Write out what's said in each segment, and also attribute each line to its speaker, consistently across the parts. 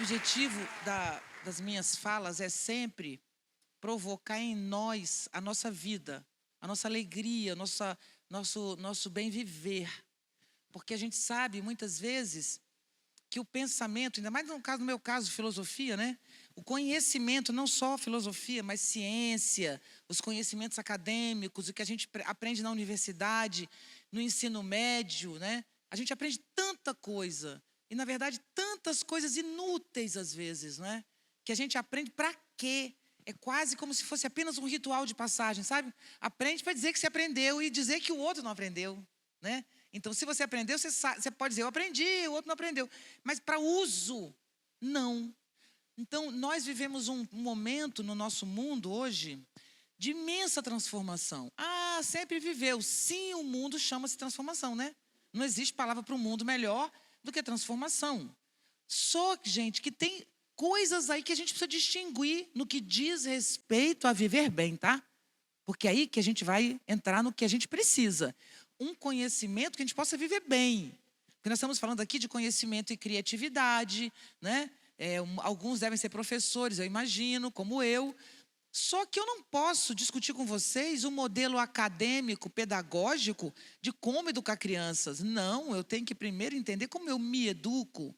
Speaker 1: objetivo das minhas falas é sempre provocar em nós a nossa vida, a nossa alegria, nosso bem viver. Porque a gente sabe, muitas vezes, que o pensamento, ainda mais no meu caso, filosofia, né? O conhecimento, não só filosofia, mas ciência, os conhecimentos acadêmicos, o que a gente aprende na universidade, no ensino médio, né? A gente aprende tanta coisa. E, na verdade, tantas coisas inúteis, às vezes, não é? Que a gente aprende para quê? É quase como se fosse apenas um ritual de passagem, sabe? Aprende para dizer que você aprendeu e dizer que o outro não aprendeu, né? Então, se você aprendeu, você pode dizer, eu aprendi, o outro não aprendeu. Mas para uso, não. Então, nós vivemos um momento no nosso mundo hoje de imensa transformação. Ah, sempre viveu. Sim, o mundo chama-se transformação, né? Não existe palavra para o mundo melhor do que transformação. Só, gente, que tem coisas aí que a gente precisa distinguir no que diz respeito a viver bem, tá? Porque é aí que a gente vai entrar no que a gente precisa. Um conhecimento que a gente possa viver bem. Porque nós estamos falando aqui de conhecimento e criatividade, né? Alguns devem ser professores, eu imagino, como eu. Só que eu não posso discutir com vocês um modelo acadêmico, pedagógico, de como educar crianças. Não, eu tenho que primeiro entender como eu me educo.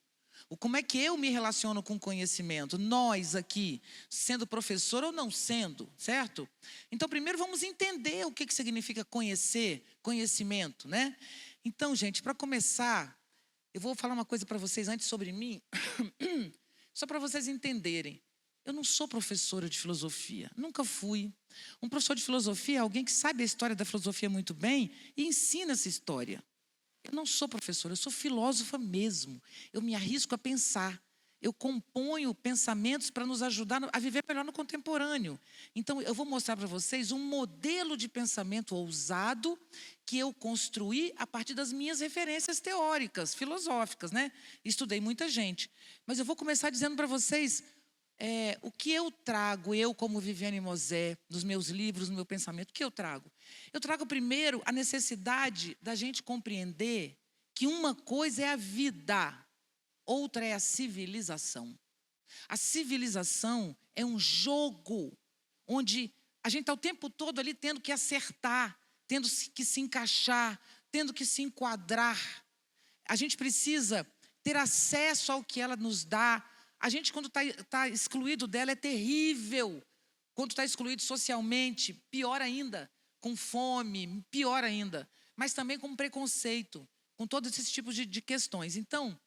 Speaker 1: Como é que eu me relaciono com o conhecimento? Nós aqui, sendo professor ou não sendo, certo? Então, primeiro vamos entender o que significa conhecer, conhecimento, né? Então, gente, para começar, eu vou falar uma coisa para vocês antes sobre mim, só para vocês entenderem. Eu não sou professora de filosofia, nunca fui. Um professor de filosofia é alguém que sabe a história da filosofia muito bem e ensina essa história. Eu não sou professora, eu sou filósofa mesmo. Eu me arrisco a pensar. Eu componho pensamentos para nos ajudar a viver melhor no contemporâneo. Então, eu vou mostrar para vocês um modelo de pensamento ousado que eu construí a partir das minhas referências teóricas, filosóficas, né? Estudei muita gente. Mas eu vou começar dizendo para vocês o que eu trago, eu como Viviane Mosé, nos meus livros, no meu pensamento, o que eu trago? Eu trago primeiro a necessidade da gente compreender que uma coisa é a vida, outra é a civilização. A civilização é um jogo onde a gente está o tempo todo ali tendo que acertar, tendo que se encaixar, tendo que se enquadrar. A gente precisa ter acesso ao que ela nos dá. A gente, quando está excluído dela, é terrível. Quando está excluído socialmente, pior ainda. Com fome, pior ainda. Mas também com preconceito, com todos esses tipos de questões. Então,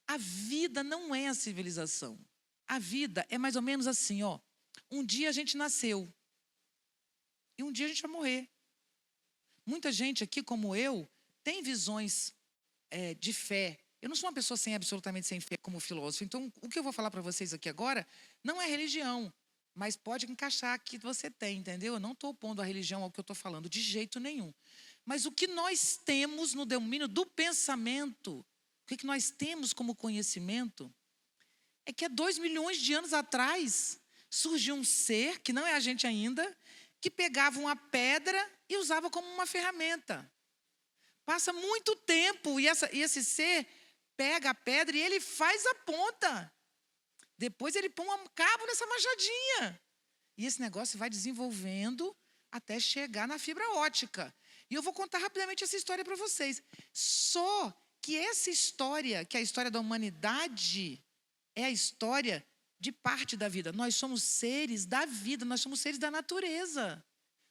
Speaker 1: a vida não é a civilização. A vida é mais ou menos assim, ó. Um dia a gente nasceu. E um dia a gente vai morrer. Muita gente aqui, como eu, tem visões de fé. Eu não sou uma pessoa absolutamente sem fé como filósofo. Então, o que eu vou falar para vocês aqui agora não é religião, mas pode encaixar que você tem, entendeu? Eu não estou opondo a religião ao que eu estou falando, de jeito nenhum. Mas o que nós temos no domínio do pensamento, o que nós temos como conhecimento, é que há 2 milhões de anos atrás surgiu um ser, que não é a gente ainda, que pegava uma pedra e usava como uma ferramenta. Passa muito tempo e esse ser pega a pedra e ele faz a ponta. Depois ele põe um cabo nessa machadinha. E esse negócio vai desenvolvendo até chegar na fibra ótica. E eu vou contar rapidamente essa história para vocês. Só que essa história, que é a história da humanidade, é a história de parte da vida. Nós somos seres da vida, nós somos seres da natureza.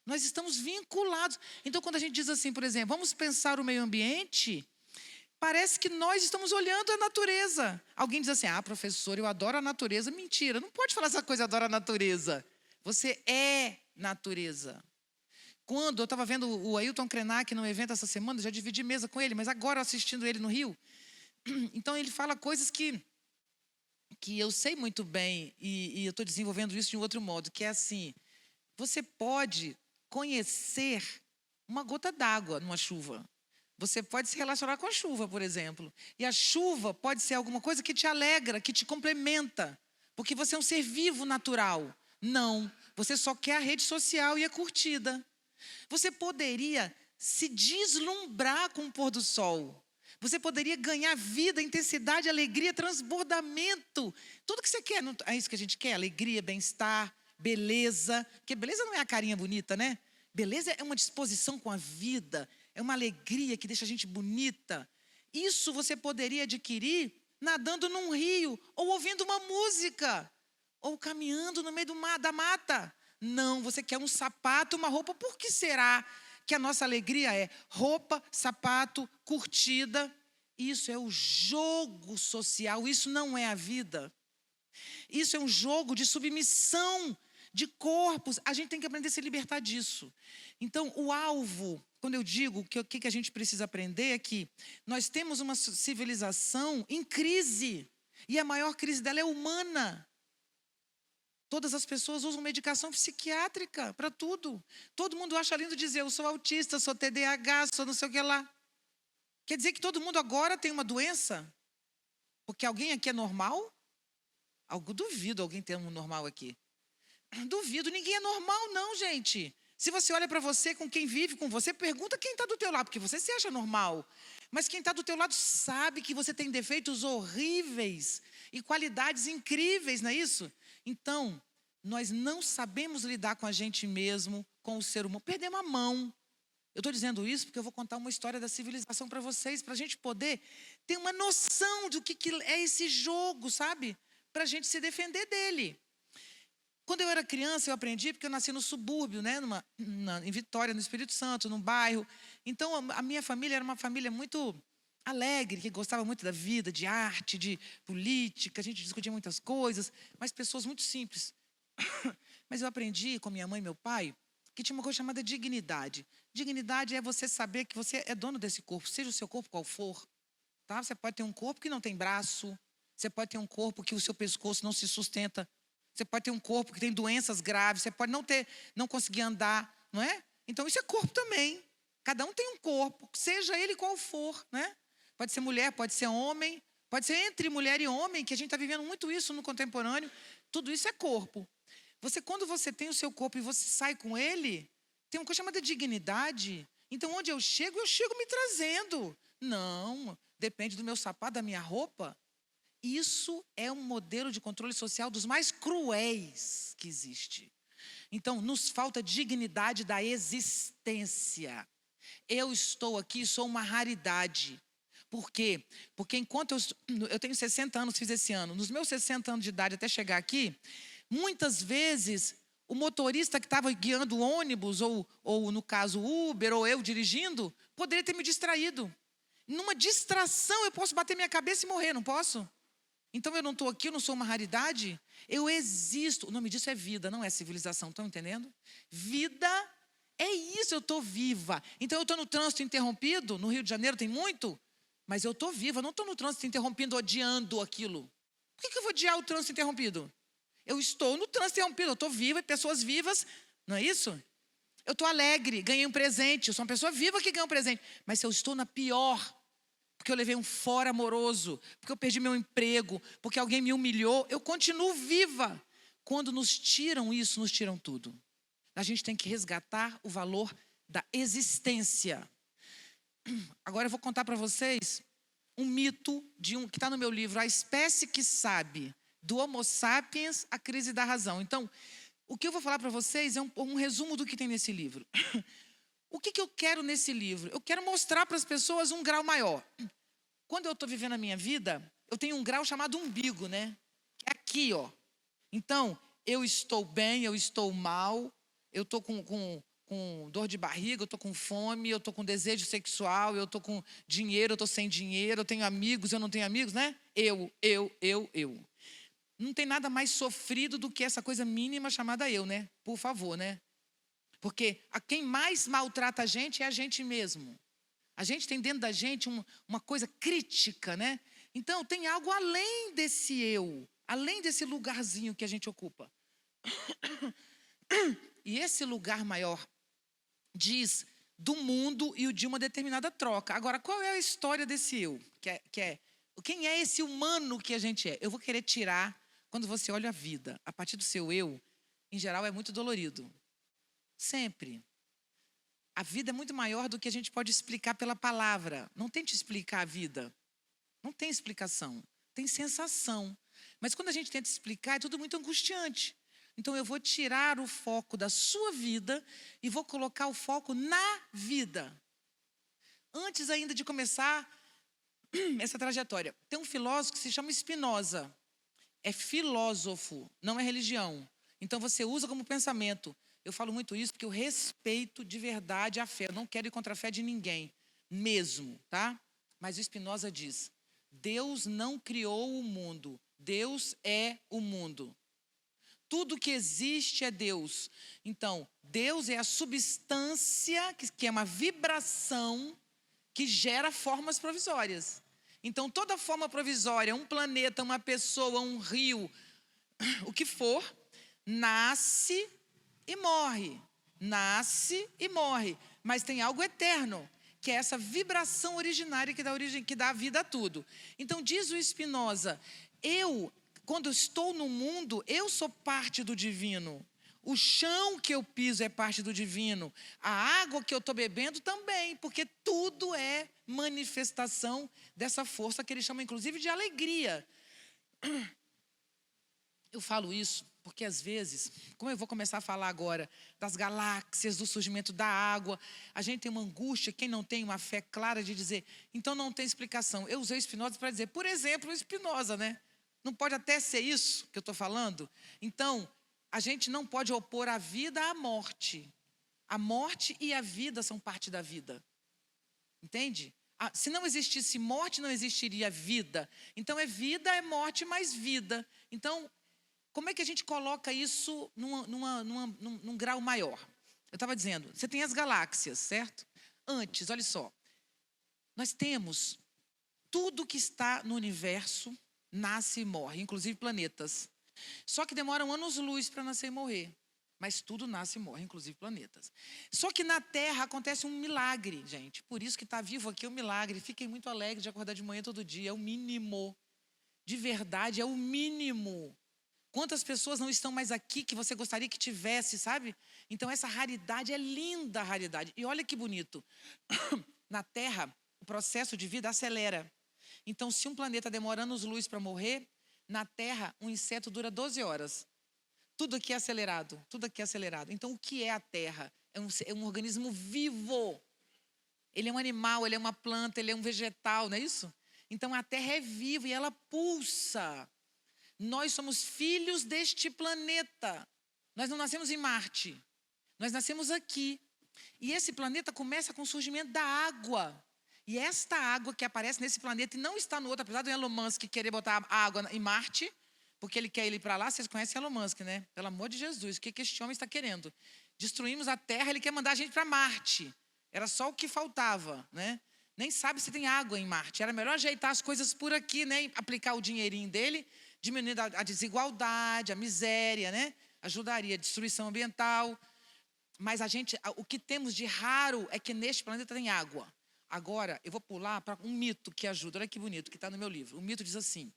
Speaker 1: Nós estamos vinculados. Então, quando a gente diz assim, por exemplo, vamos pensar o meio ambiente, parece que nós estamos olhando a natureza. Alguém diz assim, professor, eu adoro a natureza. Mentira, não pode falar essa coisa, adoro a natureza. Você é natureza. Quando eu estava vendo o Ailton Krenak num evento essa semana, já dividi mesa com ele, mas agora assistindo ele no Rio, então ele fala coisas que eu sei muito bem e eu estou desenvolvendo isso de um outro modo, que é assim, você pode conhecer uma gota d'água numa chuva. Você pode se relacionar com a chuva, por exemplo. E a chuva pode ser alguma coisa que te alegra, que te complementa. Porque você é um ser vivo natural. Não, você só quer a rede social e a curtida. Você poderia se deslumbrar com o pôr do sol. Você poderia ganhar vida, intensidade, alegria, transbordamento. Tudo que você quer, não é isso que a gente quer? Alegria, bem-estar, beleza. Porque beleza não é a carinha bonita, né? Beleza é uma disposição com a vida, é uma alegria que deixa a gente bonita. Isso você poderia adquirir nadando num rio, ou ouvindo uma música, ou caminhando no meio da mata. Não, você quer um sapato, uma roupa. Por que será que a nossa alegria é roupa, sapato, curtida? Isso é o jogo social, isso não é a vida. Isso é um jogo de submissão de corpos. A gente tem que aprender a se libertar disso. Então, o alvo, quando eu digo que o que a gente precisa aprender é que nós temos uma civilização em crise. E a maior crise dela é humana. Todas as pessoas usam medicação psiquiátrica para tudo. Todo mundo acha lindo dizer, eu sou autista, sou TDAH, sou não sei o que lá. Quer dizer que todo mundo agora tem uma doença? Porque alguém aqui é normal? Algo duvido alguém ter um normal aqui. Duvido, ninguém é normal não, gente. Se você olha para você, com quem vive com você, pergunta quem está do teu lado, porque você se acha normal. Mas quem está do teu lado sabe que você tem defeitos horríveis e qualidades incríveis, não é isso? Então, nós não sabemos lidar com a gente mesmo, com o ser humano. Perdemos a mão. Eu estou dizendo isso porque eu vou contar uma história da civilização para vocês, para a gente poder ter uma noção do que é esse jogo, sabe? Para a gente se defender dele. Quando eu era criança, eu aprendi, porque eu nasci no subúrbio, né? Em Vitória, no Espírito Santo, num bairro. Então, a minha família era uma família muito alegre, que gostava muito da vida, de arte, de política. A gente discutia muitas coisas, mas pessoas muito simples. Mas eu aprendi com minha mãe e meu pai que tinha uma coisa chamada dignidade. Dignidade é você saber que você é dono desse corpo, seja o seu corpo qual for. Tá? Você pode ter um corpo que não tem braço, você pode ter um corpo que o seu pescoço não se sustenta. Você pode ter um corpo que tem doenças graves, você pode não conseguir andar, não é? Então isso é corpo também. Cada um tem um corpo, seja ele qual for, né? Pode ser mulher, pode ser homem, pode ser entre mulher e homem, que a gente está vivendo muito isso no contemporâneo. Tudo isso é corpo. Quando você tem o seu corpo e você sai com ele, tem uma coisa chamada dignidade. Então onde eu chego me trazendo. Não, depende do meu sapato, da minha roupa. Isso é um modelo de controle social dos mais cruéis que existe. Então, nos falta dignidade da existência. Eu estou aqui, sou uma raridade. Por quê? Porque enquanto eu tenho 60 anos, fiz esse ano. Nos meus 60 anos de idade até chegar aqui, muitas vezes o motorista que estava guiando o ônibus, ou no caso Uber, ou eu dirigindo, poderia ter me distraído. Numa distração eu posso bater minha cabeça e morrer, não posso? Então eu não estou aqui, eu não sou uma raridade, eu existo. O nome disso é vida, não é civilização, estão entendendo? Vida é isso, eu estou viva. Então eu estou no trânsito interrompido, no Rio de Janeiro tem muito, mas eu estou viva, não estou no trânsito interrompido odiando aquilo. Por que eu vou odiar o trânsito interrompido? Eu estou no trânsito interrompido, eu estou viva e pessoas vivas, não é isso? Eu estou alegre, ganhei um presente, eu sou uma pessoa viva que ganha um presente, mas se eu estou na pior, porque eu levei um fora amoroso, porque eu perdi meu emprego, porque alguém me humilhou, eu continuo viva. Quando nos tiram isso, nos tiram tudo. A gente tem que resgatar o valor da existência. Agora eu vou contar para vocês um mito que está no meu livro, A Espécie que Sabe, do Homo sapiens, a crise da razão. Então, o que eu vou falar para vocês é um resumo do que tem nesse livro. O que eu quero nesse livro? Eu quero mostrar para as pessoas um grau maior. Quando eu estou vivendo a minha vida, eu tenho um grau chamado umbigo, né? É aqui, ó. Então, eu estou bem, eu estou mal, eu estou com dor de barriga, eu estou com fome, eu estou com desejo sexual, eu estou com dinheiro, eu estou sem dinheiro, eu tenho amigos, eu não tenho amigos, né? Eu. Não tem nada mais sofrido do que essa coisa mínima chamada eu, né? Por favor, né? Porque quem mais maltrata a gente é a gente mesmo. A gente tem dentro da gente uma coisa crítica, né? Então, tem algo além desse eu, além desse lugarzinho que a gente ocupa. E esse lugar maior diz do mundo e de uma determinada troca. Agora, qual é a história desse eu? Quem é esse humano que a gente é? Eu vou querer tirar, quando você olha a vida, a partir do seu eu, em geral é muito dolorido. Sempre. A vida é muito maior do que a gente pode explicar pela palavra. Não tente explicar a vida. Não tem explicação. Tem sensação. Mas quando a gente tenta explicar, é tudo muito angustiante. Então eu vou tirar o foco da sua vida e vou colocar o foco na vida. Antes ainda de começar essa trajetória, tem um filósofo que se chama Spinoza. É filósofo, não é religião. Então você usa como pensamento. Eu falo muito isso porque eu respeito de verdade a fé. Eu não quero ir contra a fé de ninguém, mesmo, tá? Mas o Spinoza diz: Deus não criou o mundo, Deus é o mundo. Tudo que existe é Deus. Então, Deus é a substância, que é uma vibração que gera formas provisórias. Então, toda forma provisória, um planeta, uma pessoa, um rio, o que for, nasce e morre. Nasce e morre. Mas tem algo eterno, que é essa vibração originária que dá vida a tudo. Então, diz o Spinoza, quando estou no mundo, eu sou parte do divino. O chão que eu piso é parte do divino. A água que eu estou bebendo também, porque tudo é manifestação dessa força que eles chamam, inclusive, de alegria. Eu falo isso porque, às vezes, como eu vou começar a falar agora das galáxias, do surgimento da água, a gente tem uma angústia, quem não tem uma fé clara de dizer, então não tem explicação. Eu usei Spinoza para dizer, por exemplo, Spinoza, né? Não pode até ser isso que eu estou falando? Então, a gente não pode opor a vida à morte. A morte e a vida são parte da vida. Entende? Se não existisse morte, não existiria vida. Então, é vida, é morte, mais vida. Então, como é que a gente coloca isso num grau maior? Eu estava dizendo, você tem as galáxias, certo? Antes, olha só. Nós temos tudo que está no universo nasce e morre, inclusive planetas. Só que demoram anos-luz para nascer e morrer. Mas tudo nasce e morre, inclusive planetas. Só que na Terra acontece um milagre, gente. Por isso que estar vivo aqui é um milagre. Fiquem muito alegres de acordar de manhã todo dia. É o mínimo. De verdade, é o mínimo. Quantas pessoas não estão mais aqui que você gostaria que tivesse, sabe? Então essa raridade é linda, a raridade. E olha que bonito. Na Terra, o processo de vida acelera. Então, se um planeta demora anos-luz para morrer, na Terra, um inseto dura 12 horas. Tudo aqui é acelerado, tudo aqui é acelerado. Então, o que é a Terra? É um organismo vivo. Ele é um animal, ele é uma planta, ele é um vegetal, não é isso? Então, a Terra é viva e ela pulsa. Nós somos filhos deste planeta. Nós não nascemos em Marte. Nós nascemos aqui. E esse planeta começa com o surgimento da água. E esta água que aparece nesse planeta e não está no outro, apesar do Elon Musk querer botar a água em Marte, porque ele quer ir para lá, vocês conhecem Elon Musk, né? Pelo amor de Jesus, o que este homem está querendo? Destruímos a Terra, ele quer mandar a gente para Marte. Era só o que faltava, né? Nem sabe se tem água em Marte. Era melhor ajeitar as coisas por aqui, né? E aplicar o dinheirinho dele, diminuindo a desigualdade, a miséria, né? Ajudaria a destruição ambiental. Mas o que temos de raro é que neste planeta tem água. Agora, eu vou pular para um mito que ajuda. Olha que bonito, que está no meu livro. O mito diz assim,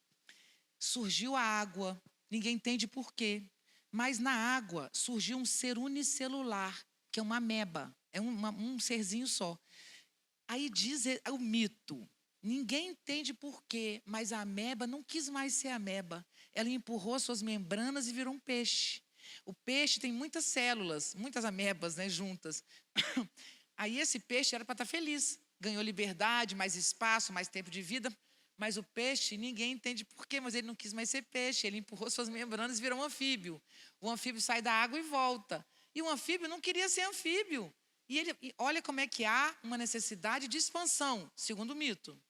Speaker 1: surgiu a água, ninguém entende por quê, mas na água surgiu um ser unicelular, que é uma ameba, é um serzinho só. Aí diz o mito, ninguém entende por quê, mas a ameba não quis mais ser ameba. Ela empurrou suas membranas e virou um peixe. O peixe tem muitas células, muitas amebas, né, juntas. Aí esse peixe era para estar feliz. Ganhou liberdade, mais espaço, mais tempo de vida. Mas o peixe, ninguém entende por quê, mas ele não quis mais ser peixe. Ele empurrou suas membranas e virou um anfíbio. O anfíbio sai da água e volta. E o anfíbio não queria ser anfíbio. E olha como é que há uma necessidade de expansão, segundo o mito.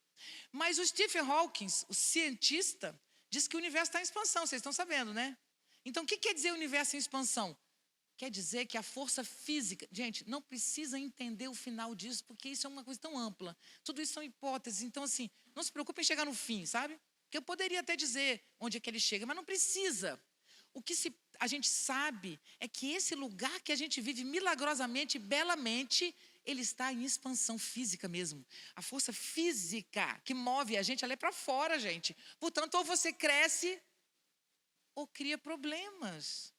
Speaker 1: Mas o Stephen Hawking, o cientista, diz que o universo está em expansão. Vocês estão sabendo, né? Então, o que quer dizer o universo em expansão? Quer dizer que a força física... Gente, não precisa entender o final disso, porque isso é uma coisa tão ampla. Tudo isso são hipóteses. Então, assim, não se preocupe em chegar no fim, sabe? Porque eu poderia até dizer onde é que ele chega, mas não precisa. O que a gente sabe é que esse lugar que a gente vive milagrosamente, belamente, ele está em expansão física mesmo. A força física que move a gente, ela é para fora, gente. Portanto, ou você cresce ou cria problemas.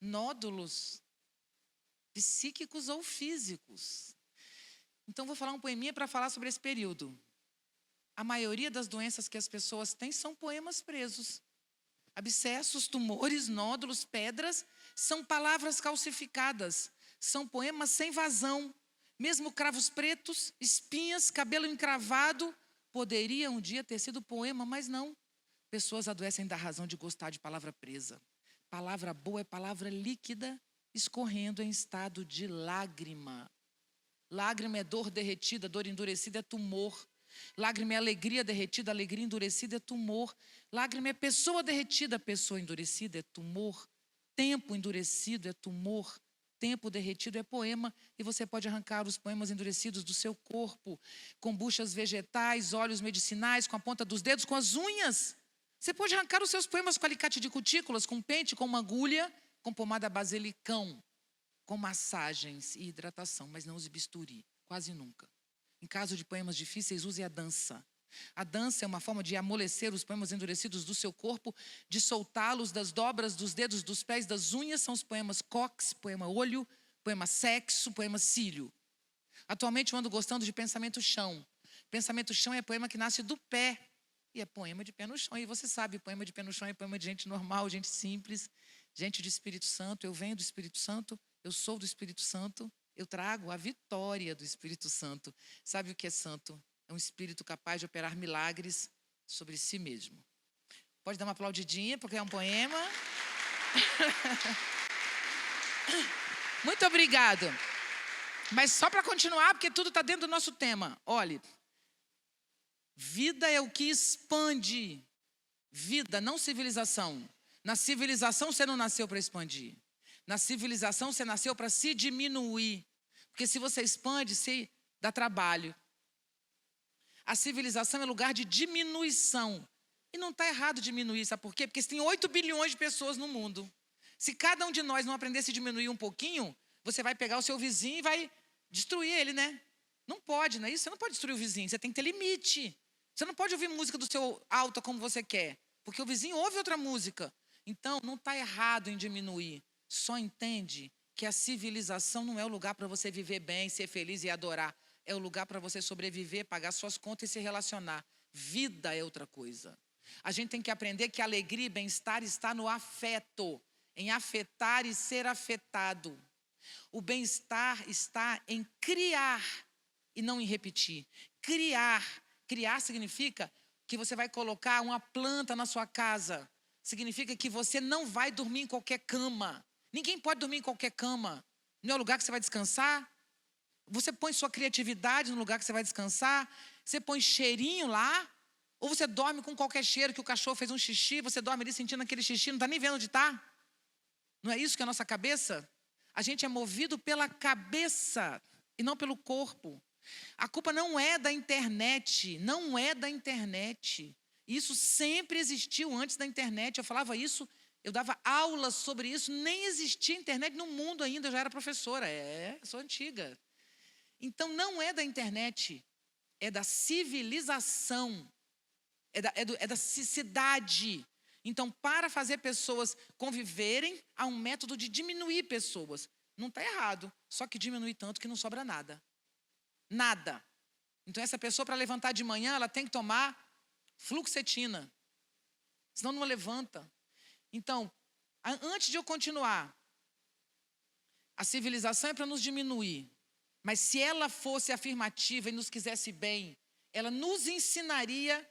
Speaker 1: Nódulos psíquicos ou físicos. Então, vou falar um poeminha para falar sobre esse período. A maioria das doenças que as pessoas têm são poemas presos. Abscessos, tumores, nódulos, pedras, são palavras calcificadas. São poemas sem vazão. Mesmo cravos pretos, espinhas, cabelo encravado, poderia um dia ter sido poema, mas não. Pessoas adoecem da razão de gostar de palavra presa. Palavra boa é palavra líquida, escorrendo em estado de lágrima. Lágrima é dor derretida, dor endurecida é tumor. Lágrima é alegria derretida, alegria endurecida é tumor. Lágrima é pessoa derretida, pessoa endurecida é tumor. Tempo endurecido é tumor. Tempo derretido é poema. E você pode arrancar os poemas endurecidos do seu corpo, com buchas vegetais, óleos medicinais, com a ponta dos dedos, com as unhas. Você pode arrancar os seus poemas com alicate de cutículas, com pente, com uma agulha, com pomada basilicão, com massagens e hidratação, mas não use bisturi, quase nunca. Em caso de poemas difíceis, use a dança. A dança é uma forma de amolecer os poemas endurecidos do seu corpo, de soltá-los das dobras dos dedos, dos pés, das unhas. São os poemas cox, poema olho, poema sexo, poema cílio. Atualmente eu ando gostando de pensamento chão. Pensamento chão é poema que nasce do pé. E é poema de pé no chão. E você sabe, poema de pé no chão é poema de gente normal, gente simples, gente de Espírito Santo. Eu venho do Espírito Santo, eu sou do Espírito Santo. Eu trago a vitória do Espírito Santo. Sabe o que é santo? É um espírito capaz de operar milagres sobre si mesmo. Pode dar uma aplaudidinha, porque é um poema. Muito obrigado. Mas só para continuar, porque tudo está dentro do nosso tema. Olhe, vida é o que expande. Vida, não civilização. Na civilização você não nasceu para expandir. Na civilização você nasceu para se diminuir. Porque se você expande, se dá trabalho. A civilização é lugar de diminuição. E não está errado diminuir, sabe por quê? Porque tem 8 bilhões de pessoas no mundo. Se cada um de nós não aprender a se diminuir um pouquinho, você vai pegar o seu vizinho e vai destruir ele, né? Não pode, não é isso? Você não pode destruir o vizinho, você tem que ter limite. Você não pode ouvir música do seu alto como você quer, porque o vizinho ouve outra música. Então, não está errado em diminuir. Só entende que a civilização não é o lugar para você viver bem, ser feliz e adorar. É o lugar para você sobreviver, pagar suas contas e se relacionar. Vida é outra coisa. A gente tem que aprender que alegria e bem-estar está no afeto, em afetar e ser afetado. O bem-estar está em criar e não em repetir. Criar. Criar significa que você vai colocar uma planta na sua casa. Significa que você não vai dormir em qualquer cama. Ninguém pode dormir em qualquer cama. Não é o lugar que você vai descansar? Você põe sua criatividade no lugar que você vai descansar? Você põe cheirinho lá? Ou você dorme com qualquer cheiro, que o cachorro fez um xixi, você dorme ali sentindo aquele xixi, não está nem vendo onde está? Não é isso que é a nossa cabeça? A gente é movido pela cabeça e não pelo corpo. A culpa não é da internet, não é da internet. Isso sempre existiu antes da internet. Eu falava isso, eu dava aulas sobre isso, nem existia internet no mundo ainda, eu já era professora. Sou antiga. Então não é da internet, é da civilização, é da cidade. Então, para fazer pessoas conviverem, há um método de diminuir pessoas. Não está errado, só que diminui tanto que não sobra nada. Nada. Então, essa pessoa, para levantar de manhã, ela tem que tomar fluoxetina. Senão não levanta. Então, antes de eu continuar, a civilização é para nos diminuir. Mas se ela fosse afirmativa e nos quisesse bem, ela nos ensinaria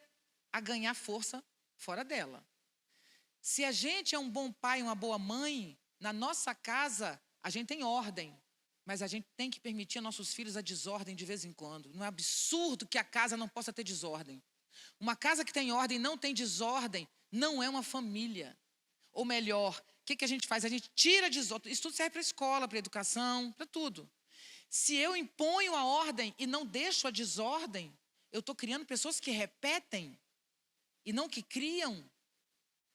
Speaker 1: a ganhar força fora dela. Se a gente é um bom pai, uma boa mãe, na nossa casa a gente tem ordem, mas a gente tem que permitir a nossos filhos a desordem de vez em quando. Não é absurdo que a casa não possa ter desordem. Uma casa que tem ordem e não tem desordem não é uma família. Ou melhor, o que a gente faz? A gente tira a desordem. Isso tudo serve para a escola, para a educação, para tudo. Se eu imponho a ordem e não deixo a desordem, eu estou criando pessoas que repetem e não que criam.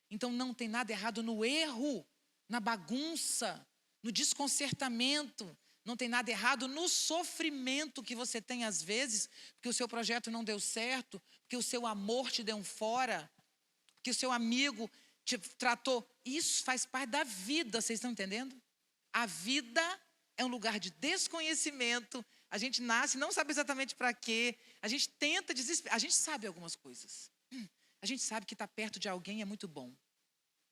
Speaker 1: Então não tem nada errado no erro, na bagunça, no desconcertamento. Não tem nada errado no sofrimento que você tem às vezes, porque o seu projeto não deu certo, porque o seu amor te deu um fora, porque o seu amigo te tratou. Isso faz parte da vida, vocês estão entendendo? A vida é um lugar de desconhecimento, A gente nasce, não sabe exatamente para quê. A gente tenta desesperar. A gente sabe algumas coisas. A gente sabe que estar perto de alguém é muito bom.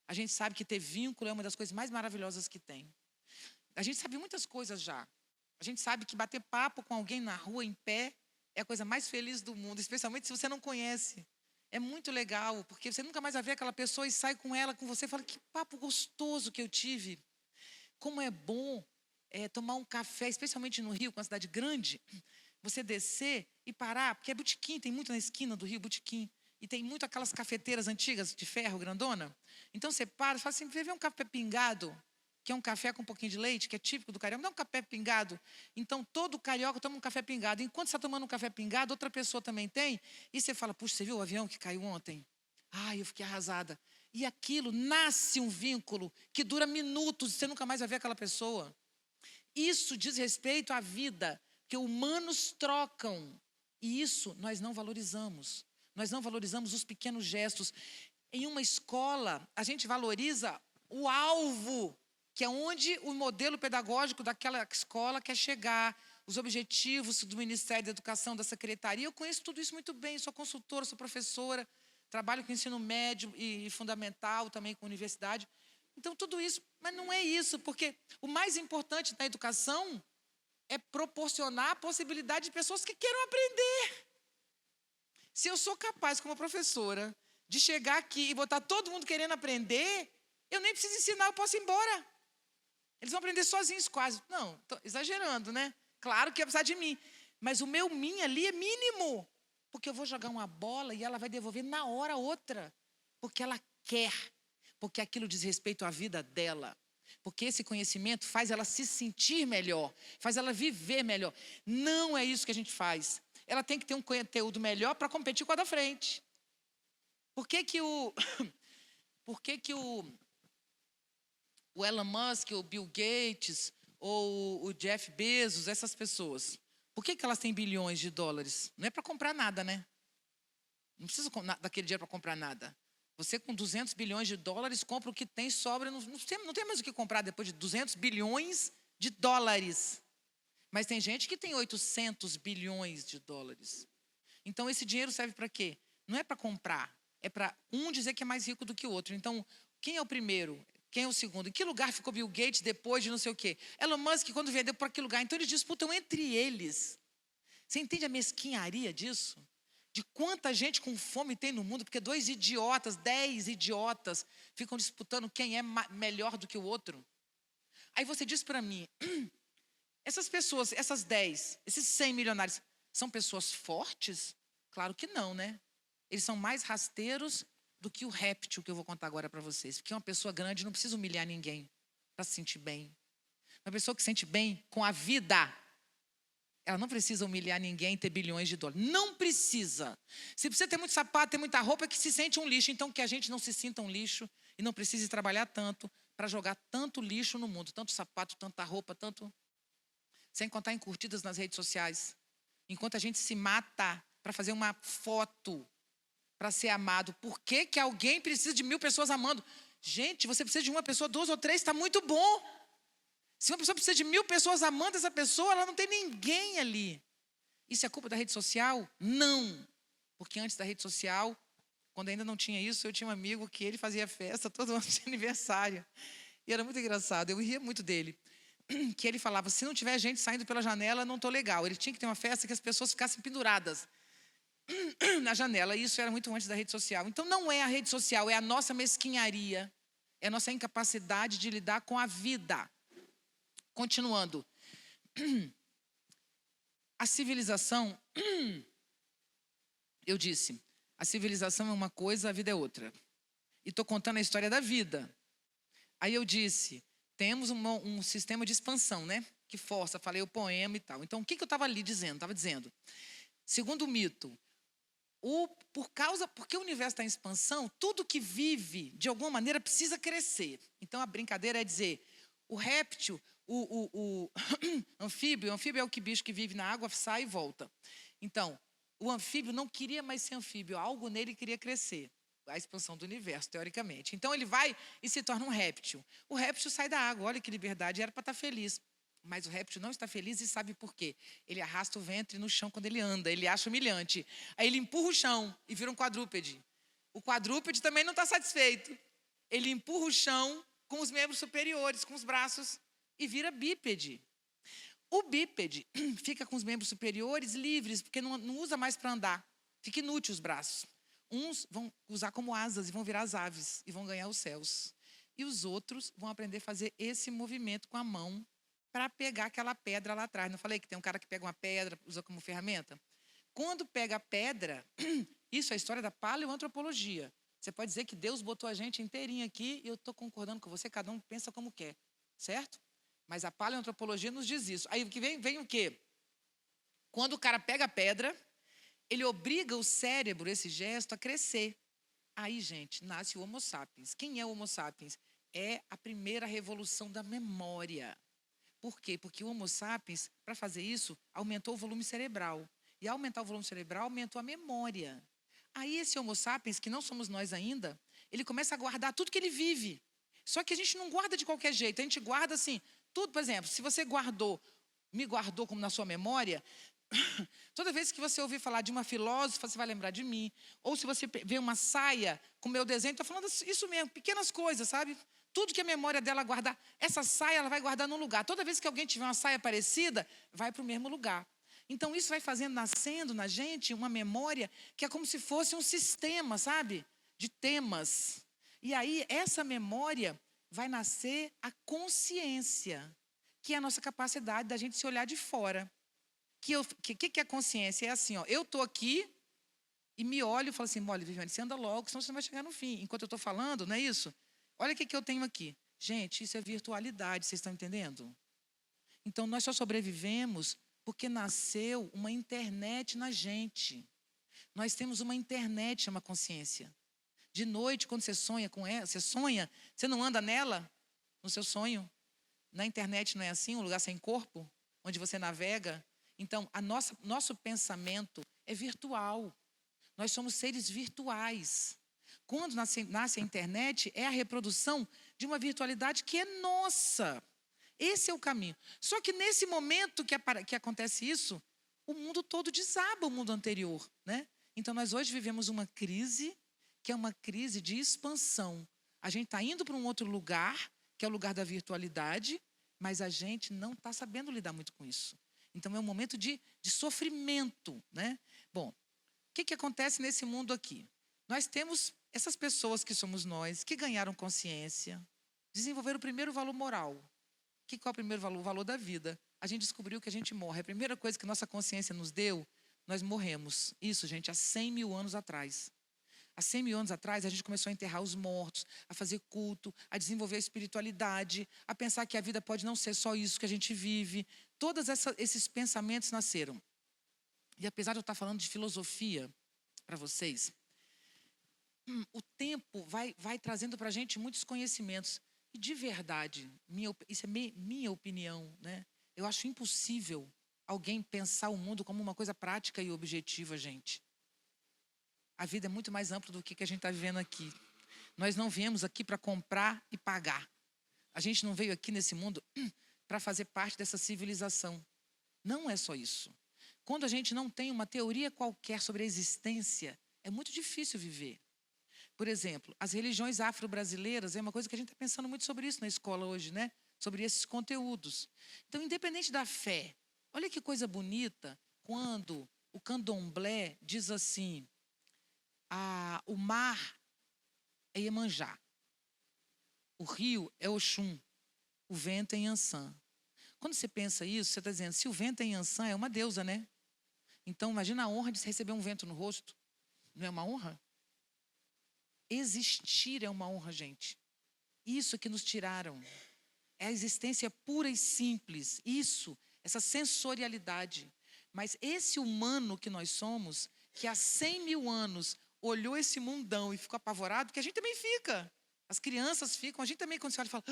Speaker 1: A gente sabe que ter vínculo é uma das coisas mais maravilhosas que tem. A gente sabe muitas coisas já. A gente sabe que bater papo com alguém na rua, em pé, é a coisa mais feliz do mundo, especialmente se você não conhece. É muito legal, porque você nunca mais vai ver aquela pessoa e sai com ela, com você, e fala, que papo gostoso que eu tive. Como é bom tomar um café, especialmente no Rio, com uma cidade grande, você descer e parar, porque é botequim, tem muito na esquina do Rio, botequim. E tem muito aquelas cafeteiras antigas de ferro, grandona. Então você para e fala assim, vê um café pingado, que é um café com um pouquinho de leite, que é típico do carioca, dá um café pingado. Então todo carioca toma um café pingado. Enquanto você está tomando um café pingado, outra pessoa também tem. E você fala, puxa, você viu o avião que caiu ontem? Ai, eu fiquei arrasada. E aquilo, nasce um vínculo que dura minutos, e você nunca mais vai ver aquela pessoa. Isso diz respeito à vida, que humanos trocam. E isso nós não valorizamos. Nós não valorizamos os pequenos gestos. Em uma escola, a gente valoriza o alvo, que é onde o modelo pedagógico daquela escola quer chegar, os objetivos do Ministério da Educação, da Secretaria. Eu conheço tudo isso muito bem, sou consultora, sou professora, trabalho com ensino médio e fundamental, também com universidade. Então, tudo isso, mas não é isso, porque o mais importante na educação é proporcionar a possibilidade de pessoas que queiram aprender. Se eu sou capaz, como professora, de chegar aqui e botar todo mundo querendo aprender, eu nem preciso ensinar, eu posso ir embora. Eles vão aprender sozinhos quase. Não, estou exagerando, né? Claro que ia precisar de mim. Mas o meu mim ali é mínimo. Porque eu vou jogar uma bola e ela vai devolver na hora outra. Porque ela quer. Porque aquilo diz respeito à vida dela. Porque esse conhecimento faz ela se sentir melhor. Faz ela viver melhor. Não é isso que a gente faz. Ela tem que ter um conteúdo melhor para competir com a da frente. Por que o Elon Musk, o Bill Gates, ou o Jeff Bezos, essas pessoas, por que elas têm bilhões de dólares? Não é para comprar nada, né? Não precisa daquele dinheiro para comprar nada. Você com 200 bilhões de dólares compra o que tem, sobra, não tem mais o que comprar depois de 200 bilhões de dólares. Mas tem gente que tem 800 bilhões de dólares. Então, esse dinheiro serve para quê? Não é para comprar, é para um dizer que é mais rico do que o outro. Então, quem é o primeiro? Quem é o segundo? Em que lugar ficou Bill Gates depois de não sei o quê? Elon Musk, quando vendeu para que lugar? Então, eles disputam entre eles. Você entende a mesquinharia disso? De quanta gente com fome tem no mundo, porque 2 idiotas, 10 idiotas, ficam disputando quem é melhor do que o outro. Aí você diz para mim, essas pessoas, essas 10, esses 100 milionários, são pessoas fortes? Claro que não, né? Eles são mais rasteiros do que o réptil que eu vou contar agora para vocês. Porque uma pessoa grande não precisa humilhar ninguém para se sentir bem. Uma pessoa que se sente bem com a vida, ela não precisa humilhar ninguém e ter bilhões de dólares. Não precisa. Se precisa ter muito sapato, ter muita roupa, é que se sente um lixo. Então, que a gente não se sinta um lixo e não precise trabalhar tanto para jogar tanto lixo no mundo. Tanto sapato, tanta roupa, tanto... Sem contar em curtidas nas redes sociais. Enquanto a gente se mata para fazer uma foto, para ser amado. Por que que alguém precisa de 1000 pessoas amando? Gente, você precisa de uma pessoa, 2 ou 3, está muito bom. Se uma pessoa precisa de 1000 pessoas amando essa pessoa, ela não tem ninguém ali. Isso é culpa da rede social? Não. Porque antes da rede social, quando ainda não tinha isso, eu tinha um amigo que ele fazia festa todo ano de aniversário. E era muito engraçado, eu ria muito dele. Que ele falava, se não tiver gente saindo pela janela, não estou legal. Ele tinha que ter uma festa que as pessoas ficassem penduradas na janela. E isso era muito antes da rede social. Então não é a rede social, é a nossa mesquinharia. É a nossa incapacidade de lidar com a vida. Continuando. A civilização, eu disse, a civilização é uma coisa, a vida é outra. E estou contando a história da vida. Aí eu disse, temos um sistema de expansão, né? Que força, falei o poema e tal. Então, o que eu estava ali dizendo? Estava dizendo, segundo o mito, porque o universo está em expansão, tudo que vive, de alguma maneira, precisa crescer. Então, a brincadeira é dizer, o réptil, o anfíbio é o bicho que vive na água, sai e volta. Então, o anfíbio não queria mais ser anfíbio, algo nele queria crescer. A expansão do universo, teoricamente. Então, ele vai e se torna um réptil. O réptil sai da água, olha que liberdade, era para estar feliz. Mas o réptil não está feliz e sabe por quê? Ele arrasta o ventre no chão quando ele anda, ele acha humilhante. Aí ele empurra o chão e vira um quadrúpede. O quadrúpede também não está satisfeito. Ele empurra o chão com os membros superiores, com os braços, e vira bípede. O bípede fica com os membros superiores livres, porque não usa mais para andar. Fica inútil os braços. Uns vão usar como asas e vão virar as aves e vão ganhar os céus. E os outros vão aprender a fazer esse movimento com a mão para pegar aquela pedra lá atrás. Não falei que tem um cara que pega uma pedra, usa como ferramenta? Quando pega a pedra, isso é a história da paleoantropologia. Você pode dizer que Deus botou a gente inteirinho aqui e eu estou concordando com você, cada um pensa como quer, certo? Mas a paleoantropologia nos diz isso. Aí que vem o quê? Quando o cara pega a pedra, ele obriga o cérebro, esse gesto, a crescer. Aí, gente, nasce o Homo sapiens. Quem é o Homo sapiens? É a primeira revolução da memória. Por quê? Porque o Homo sapiens, para fazer isso, aumentou o volume cerebral. E ao aumentar o volume cerebral, aumentou a memória. Aí esse Homo sapiens, que não somos nós ainda, ele começa a guardar tudo que ele vive. Só que a gente não guarda de qualquer jeito. A gente guarda assim, tudo, por exemplo, se você me guardou como na sua memória, toda vez que você ouvir falar de uma filósofa, você vai lembrar de mim. Ou se você vê uma saia com meu desenho, estou falando isso mesmo, pequenas coisas, sabe? Tudo que a memória dela guardar, essa saia ela vai guardar num lugar. Toda vez que alguém tiver uma saia parecida, vai para o mesmo lugar. Então isso vai fazendo, nascendo na gente uma memória que é como se fosse um sistema, sabe? De temas. E aí essa memória vai nascer a consciência, que é a nossa capacidade da gente se olhar de fora. Que é a consciência? É assim, ó, eu estou aqui e me olho e falo assim, olha, Viviane, você anda logo, senão você não vai chegar no fim. Enquanto eu estou falando, não é isso? Olha o que eu tenho aqui. Gente, isso é virtualidade, vocês estão entendendo? Então, nós só sobrevivemos porque nasceu uma internet na gente. Nós temos uma internet, chama consciência. De noite, quando você sonha com ela, você não anda nela, no seu sonho. Na internet não é assim, um lugar sem corpo, onde você navega. Então, nosso pensamento é virtual. Nós somos seres virtuais. Quando nasce a internet, é a reprodução de uma virtualidade que é nossa. Esse é o caminho. Só que nesse momento que acontece isso, o mundo todo desaba o mundo anterior, né? Então, nós hoje vivemos uma crise, que é uma crise de expansão. A gente está indo para um outro lugar, que é o lugar da virtualidade, mas a gente não está sabendo lidar muito com isso. Então, é um momento de sofrimento, né? Bom, o que acontece nesse mundo aqui? Nós temos essas pessoas que somos nós, que ganharam consciência, desenvolveram o primeiro valor moral. Qual é o primeiro valor? O valor da vida. A gente descobriu que a gente morre. A primeira coisa que nossa consciência nos deu, nós morremos. Isso, gente, há 100 mil anos atrás. Há 100 mil anos atrás, a gente começou a enterrar os mortos, a fazer culto, a desenvolver a espiritualidade, a pensar que a vida pode não ser só isso que a gente vive. Todos esses pensamentos nasceram. E apesar de eu estar falando de filosofia para vocês, o tempo vai trazendo para a gente muitos conhecimentos. E de verdade, isso é minha opinião, né? Eu acho impossível alguém pensar o mundo como uma coisa prática e objetiva, gente. A vida é muito mais ampla do que a gente está vivendo aqui. Nós não viemos aqui para comprar e pagar. A gente não veio aqui nesse mundo para fazer parte dessa civilização. Não é só isso. Quando a gente não tem uma teoria qualquer sobre a existência, é muito difícil viver. Por exemplo, as religiões afro-brasileiras, é uma coisa que a gente está pensando muito sobre isso na escola hoje, né? Sobre esses conteúdos. Então, independente da fé, olha que coisa bonita quando o candomblé diz assim, o mar é Iemanjá, o rio é Oxum, o vento é Iansã. Quando você pensa isso, você está dizendo, se o vento é Iansã, é uma deusa, né? Então, imagina a honra de se receber um vento no rosto. Não é uma honra? Existir é uma honra, gente. Isso que nos tiraram. É a existência pura e simples. Isso, essa sensorialidade. Mas esse humano que nós somos, que há 100 mil anos olhou esse mundão e ficou apavorado, que a gente também fica. As crianças ficam, a gente também, quando se olha, fala,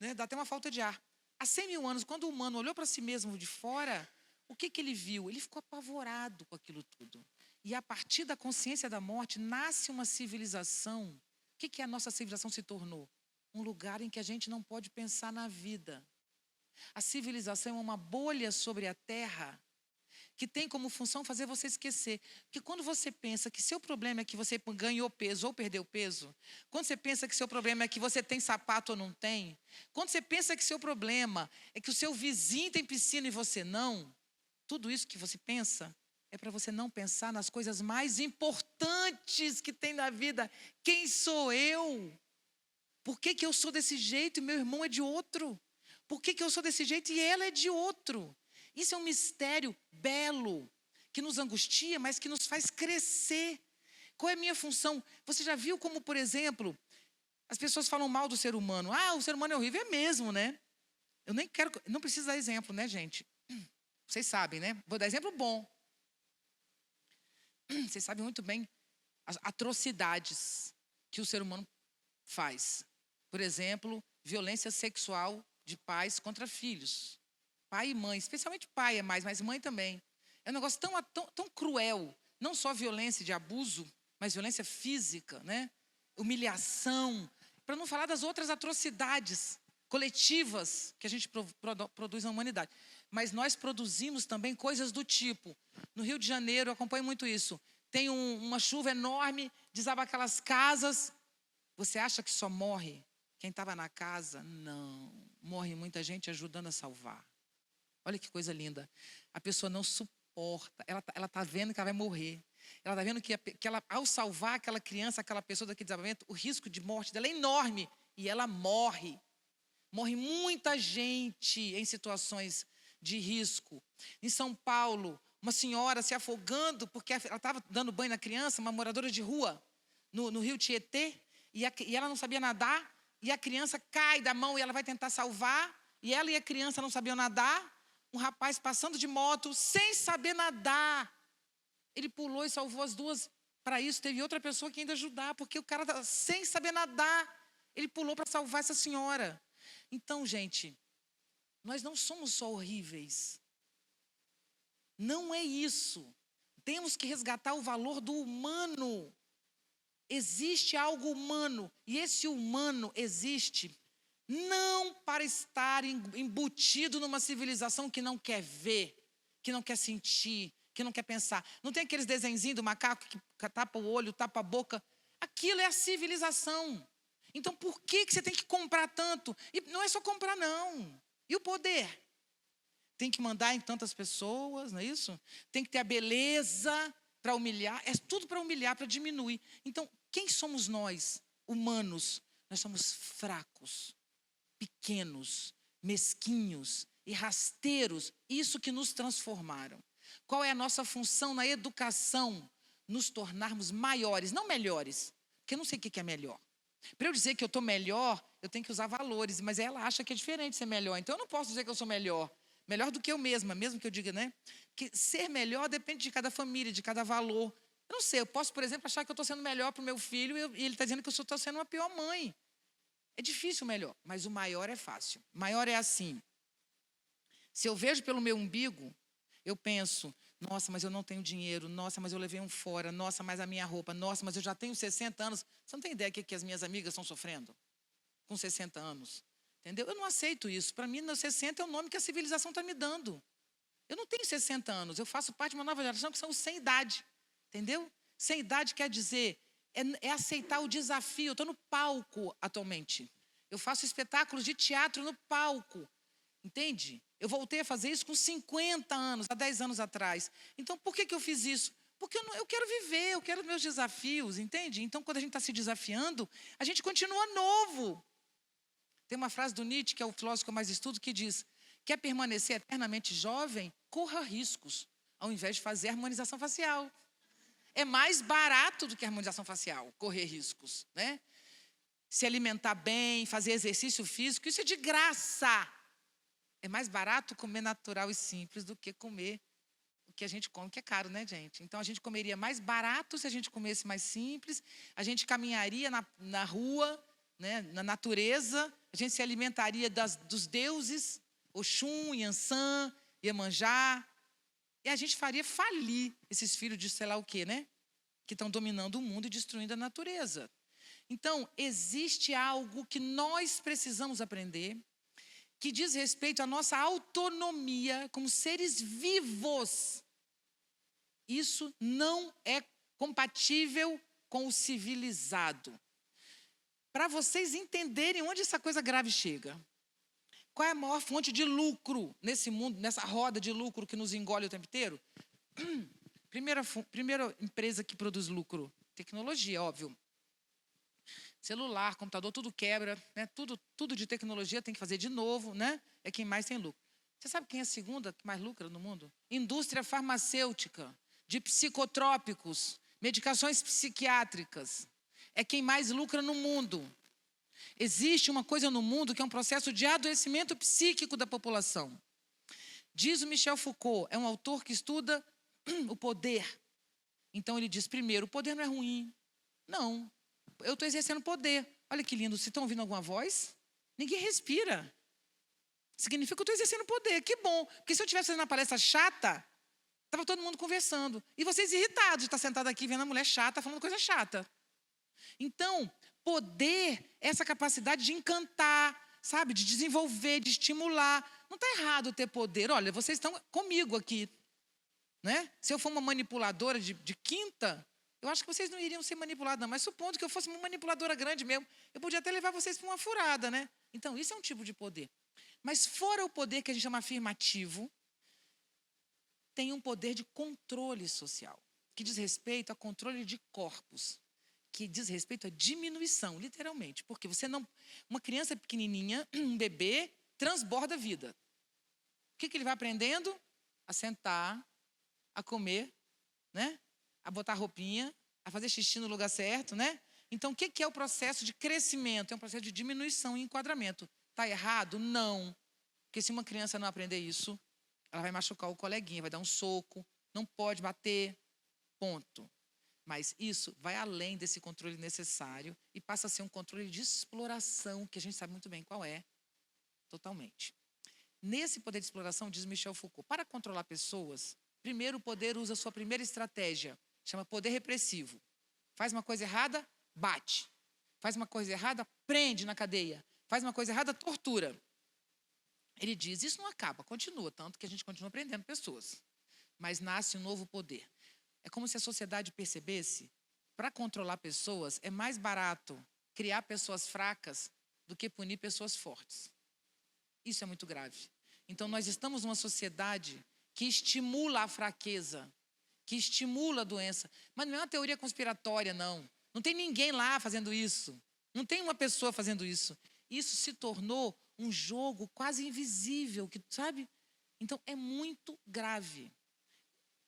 Speaker 1: né, dá até uma falta de ar. Há 100 mil anos, quando o humano olhou para si mesmo de fora, o que ele viu? Ele ficou apavorado com aquilo tudo. E a partir da consciência da morte, nasce uma civilização. O que a nossa civilização se tornou? Um lugar em que a gente não pode pensar na vida. A civilização é uma bolha sobre a terra que tem como função fazer você esquecer. Porque quando você pensa que seu problema é que você ganhou peso ou perdeu peso, quando você pensa que seu problema é que você tem sapato ou não tem, quando você pensa que seu problema é que o seu vizinho tem piscina e você não, tudo isso que você pensa é para você não pensar nas coisas mais importantes que tem na vida. Quem sou eu? Por que eu sou desse jeito e meu irmão é de outro? Por que eu sou desse jeito e ela é de outro? Isso é um mistério belo, que nos angustia, mas que nos faz crescer. Qual é a minha função? Você já viu como, por exemplo, as pessoas falam mal do ser humano? Ah, o ser humano é horrível. É mesmo, né? Eu nem quero, não preciso dar exemplo, né, gente? Vocês sabem, né? Vou dar exemplo bom. Vocês sabem muito bem as atrocidades que o ser humano faz. Por exemplo, violência sexual de pais contra filhos. Pai e mãe, especialmente pai é mais, mas mãe também. É um negócio tão cruel. Não só violência de abuso, mas violência física, né? Humilhação. Para não falar das outras atrocidades coletivas que a gente produz na humanidade. Mas nós produzimos também coisas do tipo. No Rio de Janeiro, eu acompanho muito isso. Tem uma chuva enorme, desaba aquelas casas. Você acha que só morre quem estava na casa? Não. Morre muita gente ajudando a salvar. Olha que coisa linda. A pessoa não suporta. Ela está vendo que ela vai morrer. Ela está vendo que ela, ao salvar aquela criança, aquela pessoa daquele desabamento, o risco de morte dela é enorme. E ela morre. Morre muita gente em situações de risco. Em São Paulo, uma senhora se afogando porque ela estava dando banho na criança, uma moradora de rua, no rio Tietê, e ela não sabia nadar, e a criança cai da mão e ela vai tentar salvar, e ela e a criança não sabiam nadar. Um rapaz passando de moto, sem saber nadar. Ele pulou e salvou as duas. Para isso, teve outra pessoa que ainda ajudar, porque o cara, sem saber nadar, ele pulou para salvar essa senhora. Então, gente, nós não somos só horríveis. Não é isso. Temos que resgatar o valor do humano. Existe algo humano, e esse humano existe não para estar embutido numa civilização que não quer ver, que não quer sentir, que não quer pensar. Não tem aqueles desenhinhos do macaco que tapa o olho, tapa a boca. Aquilo é a civilização. Então, por que você tem que comprar tanto? E não é só comprar, não. E o poder? Tem que mandar em tantas pessoas, não é isso? Tem que ter a beleza para humilhar. É tudo para humilhar, para diminuir. Então, quem somos nós, humanos? Nós somos fracos, pequenos, mesquinhos e rasteiros. Isso que nos transformaram. Qual é a nossa função na educação? Nos tornarmos maiores, não melhores. Porque eu não sei o que é melhor. Para eu dizer que eu estou melhor, eu tenho que usar valores. Mas ela acha que é diferente ser melhor. Então eu não posso dizer que eu sou melhor. Melhor do que eu mesma, mesmo que eu diga, né? Que ser melhor depende de cada família, de cada valor. Eu não sei, eu posso, por exemplo, achar que eu estou sendo melhor para o meu filho e ele está dizendo que eu estou sendo uma pior mãe. É difícil o melhor, mas o maior é fácil. O maior é assim. Se eu vejo pelo meu umbigo, eu penso, nossa, mas eu não tenho dinheiro, nossa, mas eu levei um fora, nossa, mas a minha roupa, nossa, mas eu já tenho 60 anos. Você não tem ideia do que as minhas amigas estão sofrendo com 60 anos? Entendeu? Eu não aceito isso. Para mim, meus 60 é o nome que a civilização está me dando. Eu não tenho 60 anos, eu faço parte de uma nova geração que são os sem idade. Entendeu? Sem idade quer dizer, é aceitar o desafio. Eu estou no palco atualmente. Eu faço espetáculos de teatro no palco. Entende? Eu voltei a fazer isso com 50 anos, há 10 anos atrás. Então, por que eu fiz isso? Porque eu quero viver, eu quero meus desafios, entende? Então, quando a gente está se desafiando, a gente continua novo. Tem uma frase do Nietzsche, que é o filósofo que eu mais estudo, que diz: quer permanecer eternamente jovem? Corra riscos, ao invés de fazer harmonização facial. É mais barato do que a harmonização facial, correr riscos, né? Se alimentar bem, fazer exercício físico, isso é de graça. É mais barato comer natural e simples do que comer o que a gente come, que é caro, né, gente? Então, a gente comeria mais barato se a gente comesse mais simples, a gente caminharia na rua, né, na natureza, a gente se alimentaria dos deuses, Oxum, Iansã, Iemanjá, e a gente faria falir esses filhos de sei lá o quê, né? Que estão dominando o mundo e destruindo a natureza. Então, existe algo que nós precisamos aprender. que diz respeito à nossa autonomia como seres vivos. Isso não é compatível com o civilizado. Para vocês entenderem onde essa coisa grave chega. Qual é a maior fonte de lucro nesse mundo, nessa roda de lucro que nos engole o tempo inteiro? Primeira empresa que produz lucro, tecnologia, óbvio. Celular, computador, tudo quebra, né? Tudo de tecnologia tem que fazer de novo, né? É quem mais tem lucro. Você sabe quem é a segunda que mais lucra no mundo? Indústria farmacêutica, de psicotrópicos, medicações psiquiátricas. É quem mais lucra no mundo. Existe uma coisa no mundo que é um processo de adoecimento psíquico da população. Diz o Michel Foucault, é um autor que estuda o poder. Então ele diz, primeiro, o poder não é ruim. Não, eu estou exercendo poder. Olha que lindo, se estão ouvindo alguma voz, ninguém respira. Significa que eu estou exercendo poder, que bom. Porque se eu estivesse fazendo uma palestra chata, estava todo mundo conversando. E vocês irritados de estar sentado aqui vendo a mulher chata, falando coisa chata. Então, poder é essa capacidade de encantar, sabe? De desenvolver, de estimular. Não está errado ter poder. Olha, vocês estão comigo aqui. Né? Se eu for uma manipuladora de quinta, eu acho que vocês não iriam ser manipulados, não. Mas supondo que eu fosse uma manipuladora grande mesmo, eu podia até levar vocês para uma furada, né? Então, isso é um tipo de poder. Mas fora o poder que a gente chama afirmativo, tem um poder de controle social, que diz respeito a controle de corpos, que diz respeito à diminuição, literalmente. Porque você não... Uma criança pequenininha, um bebê, transborda a vida. O que ele vai aprendendo? A sentar, a comer, né? A botar roupinha, a fazer xixi no lugar certo, né? Então, o que é o processo de crescimento? É um processo de diminuição e enquadramento. Está errado? Não. Porque se uma criança não aprender isso, ela vai machucar o coleguinha, vai dar um soco, não pode bater, ponto. Mas isso vai além desse controle necessário e passa a ser um controle de exploração, que a gente sabe muito bem qual é, totalmente. Nesse poder de exploração, diz Michel Foucault, para controlar pessoas, primeiro o poder usa a sua primeira estratégia, chama poder repressivo. Faz uma coisa errada, bate. Faz uma coisa errada, prende na cadeia. Faz uma coisa errada, tortura. Ele diz, isso não acaba, continua, tanto que a gente continua prendendo pessoas. Mas nasce um novo poder. É como se a sociedade percebesse, para controlar pessoas, é mais barato criar pessoas fracas do que punir pessoas fortes. Isso é muito grave. Então, nós estamos numa sociedade que estimula a fraqueza, que estimula a doença. Mas não é uma teoria conspiratória, não. Não tem ninguém lá fazendo isso. Não tem uma pessoa fazendo isso. Isso se tornou um jogo quase invisível, que, sabe? Então, é muito grave.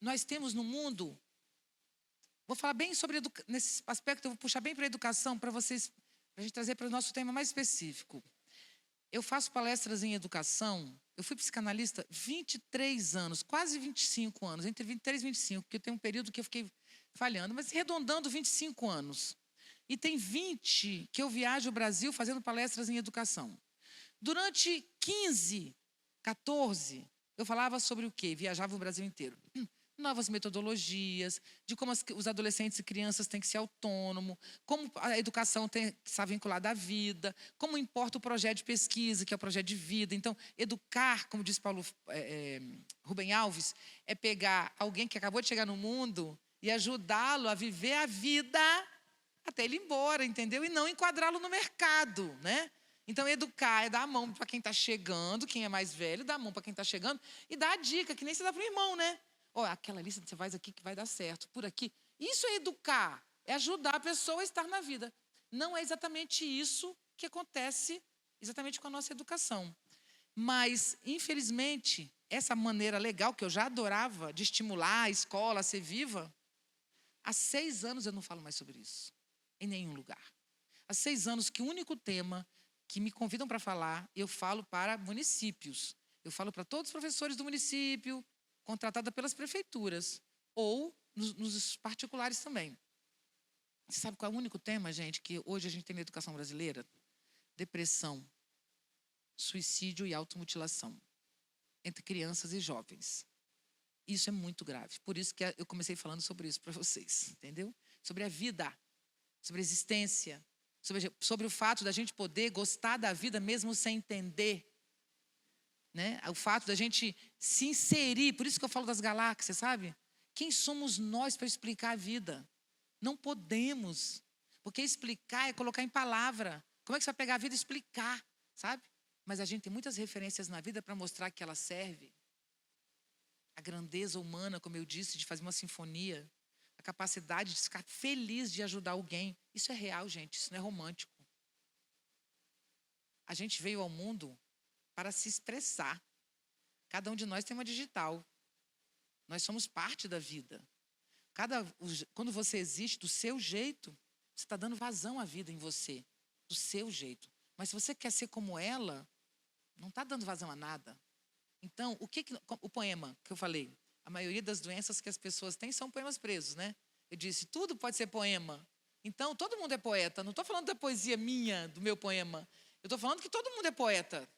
Speaker 1: Nós temos no mundo... Vou falar bem sobre nesse aspecto, eu vou puxar bem para a educação, para vocês, para a gente trazer para o nosso tema mais específico. Eu faço palestras em educação, eu fui psicanalista 23 anos, quase 25 anos, entre 23 e 25, porque eu tenho um período que eu fiquei falhando, mas arredondando 25 anos. E tem 20 que eu viajo o Brasil fazendo palestras em educação. Durante 15, 14, eu falava sobre o quê? Viajava o Brasil inteiro. Novas metodologias, de como os adolescentes e crianças têm que ser autônomos, como a educação tem que estar vinculada à vida, como importa o projeto de pesquisa, que é o projeto de vida. Então, educar, como diz Rubem Alves, é pegar alguém que acabou de chegar no mundo e ajudá-lo a viver a vida até ele ir embora, entendeu? E não enquadrá-lo no mercado, né? Então, educar é dar a mão para quem está chegando, quem é mais velho, dar a mão para quem está chegando e dar a dica, que nem você dá para o irmão, né? Aquela lista que você faz aqui que vai dar certo, por aqui. Isso é educar, é ajudar a pessoa a estar na vida. Não é exatamente isso que acontece exatamente com a nossa educação. Mas, infelizmente, essa maneira legal, que eu já adorava, de estimular a escola a ser viva, há 6 anos eu não falo mais sobre isso, em nenhum lugar. Há 6 anos que o único tema que me convidam para falar, eu falo para municípios. Eu falo para todos os professores do município, contratada pelas prefeituras, ou nos particulares também. Você sabe qual é o único tema, gente, que hoje a gente tem na educação brasileira? Depressão, suicídio e automutilação entre crianças e jovens. Isso é muito grave. Por isso que eu comecei falando sobre isso para vocês, entendeu? Sobre a vida, sobre a existência, sobre o fato da gente poder gostar da vida mesmo sem entender. né? O fato da gente se inserir, por isso que eu falo das galáxias, sabe? Quem somos nós para explicar a vida? Não podemos, porque explicar é colocar em palavra. Como é que você vai pegar a vida e explicar, sabe? Mas a gente tem muitas referências na vida para mostrar que ela serve. A grandeza humana, como eu disse, de fazer uma sinfonia, a capacidade de ficar feliz de ajudar alguém. Isso é real, gente, isso não é romântico. A gente veio ao mundo para se expressar. Cada um de nós tem uma digital. Nós somos parte da vida. Quando você existe do seu jeito, você está dando vazão à vida em você, do seu jeito. Mas se você quer ser como ela, não está dando vazão a nada. Então, o poema que eu falei, a maioria das doenças que as pessoas têm são poemas presos, né? Eu disse, tudo pode ser poema. Então, todo mundo é poeta. Não estou falando da poesia minha, do meu poema. Eu estou falando que todo mundo é poeta.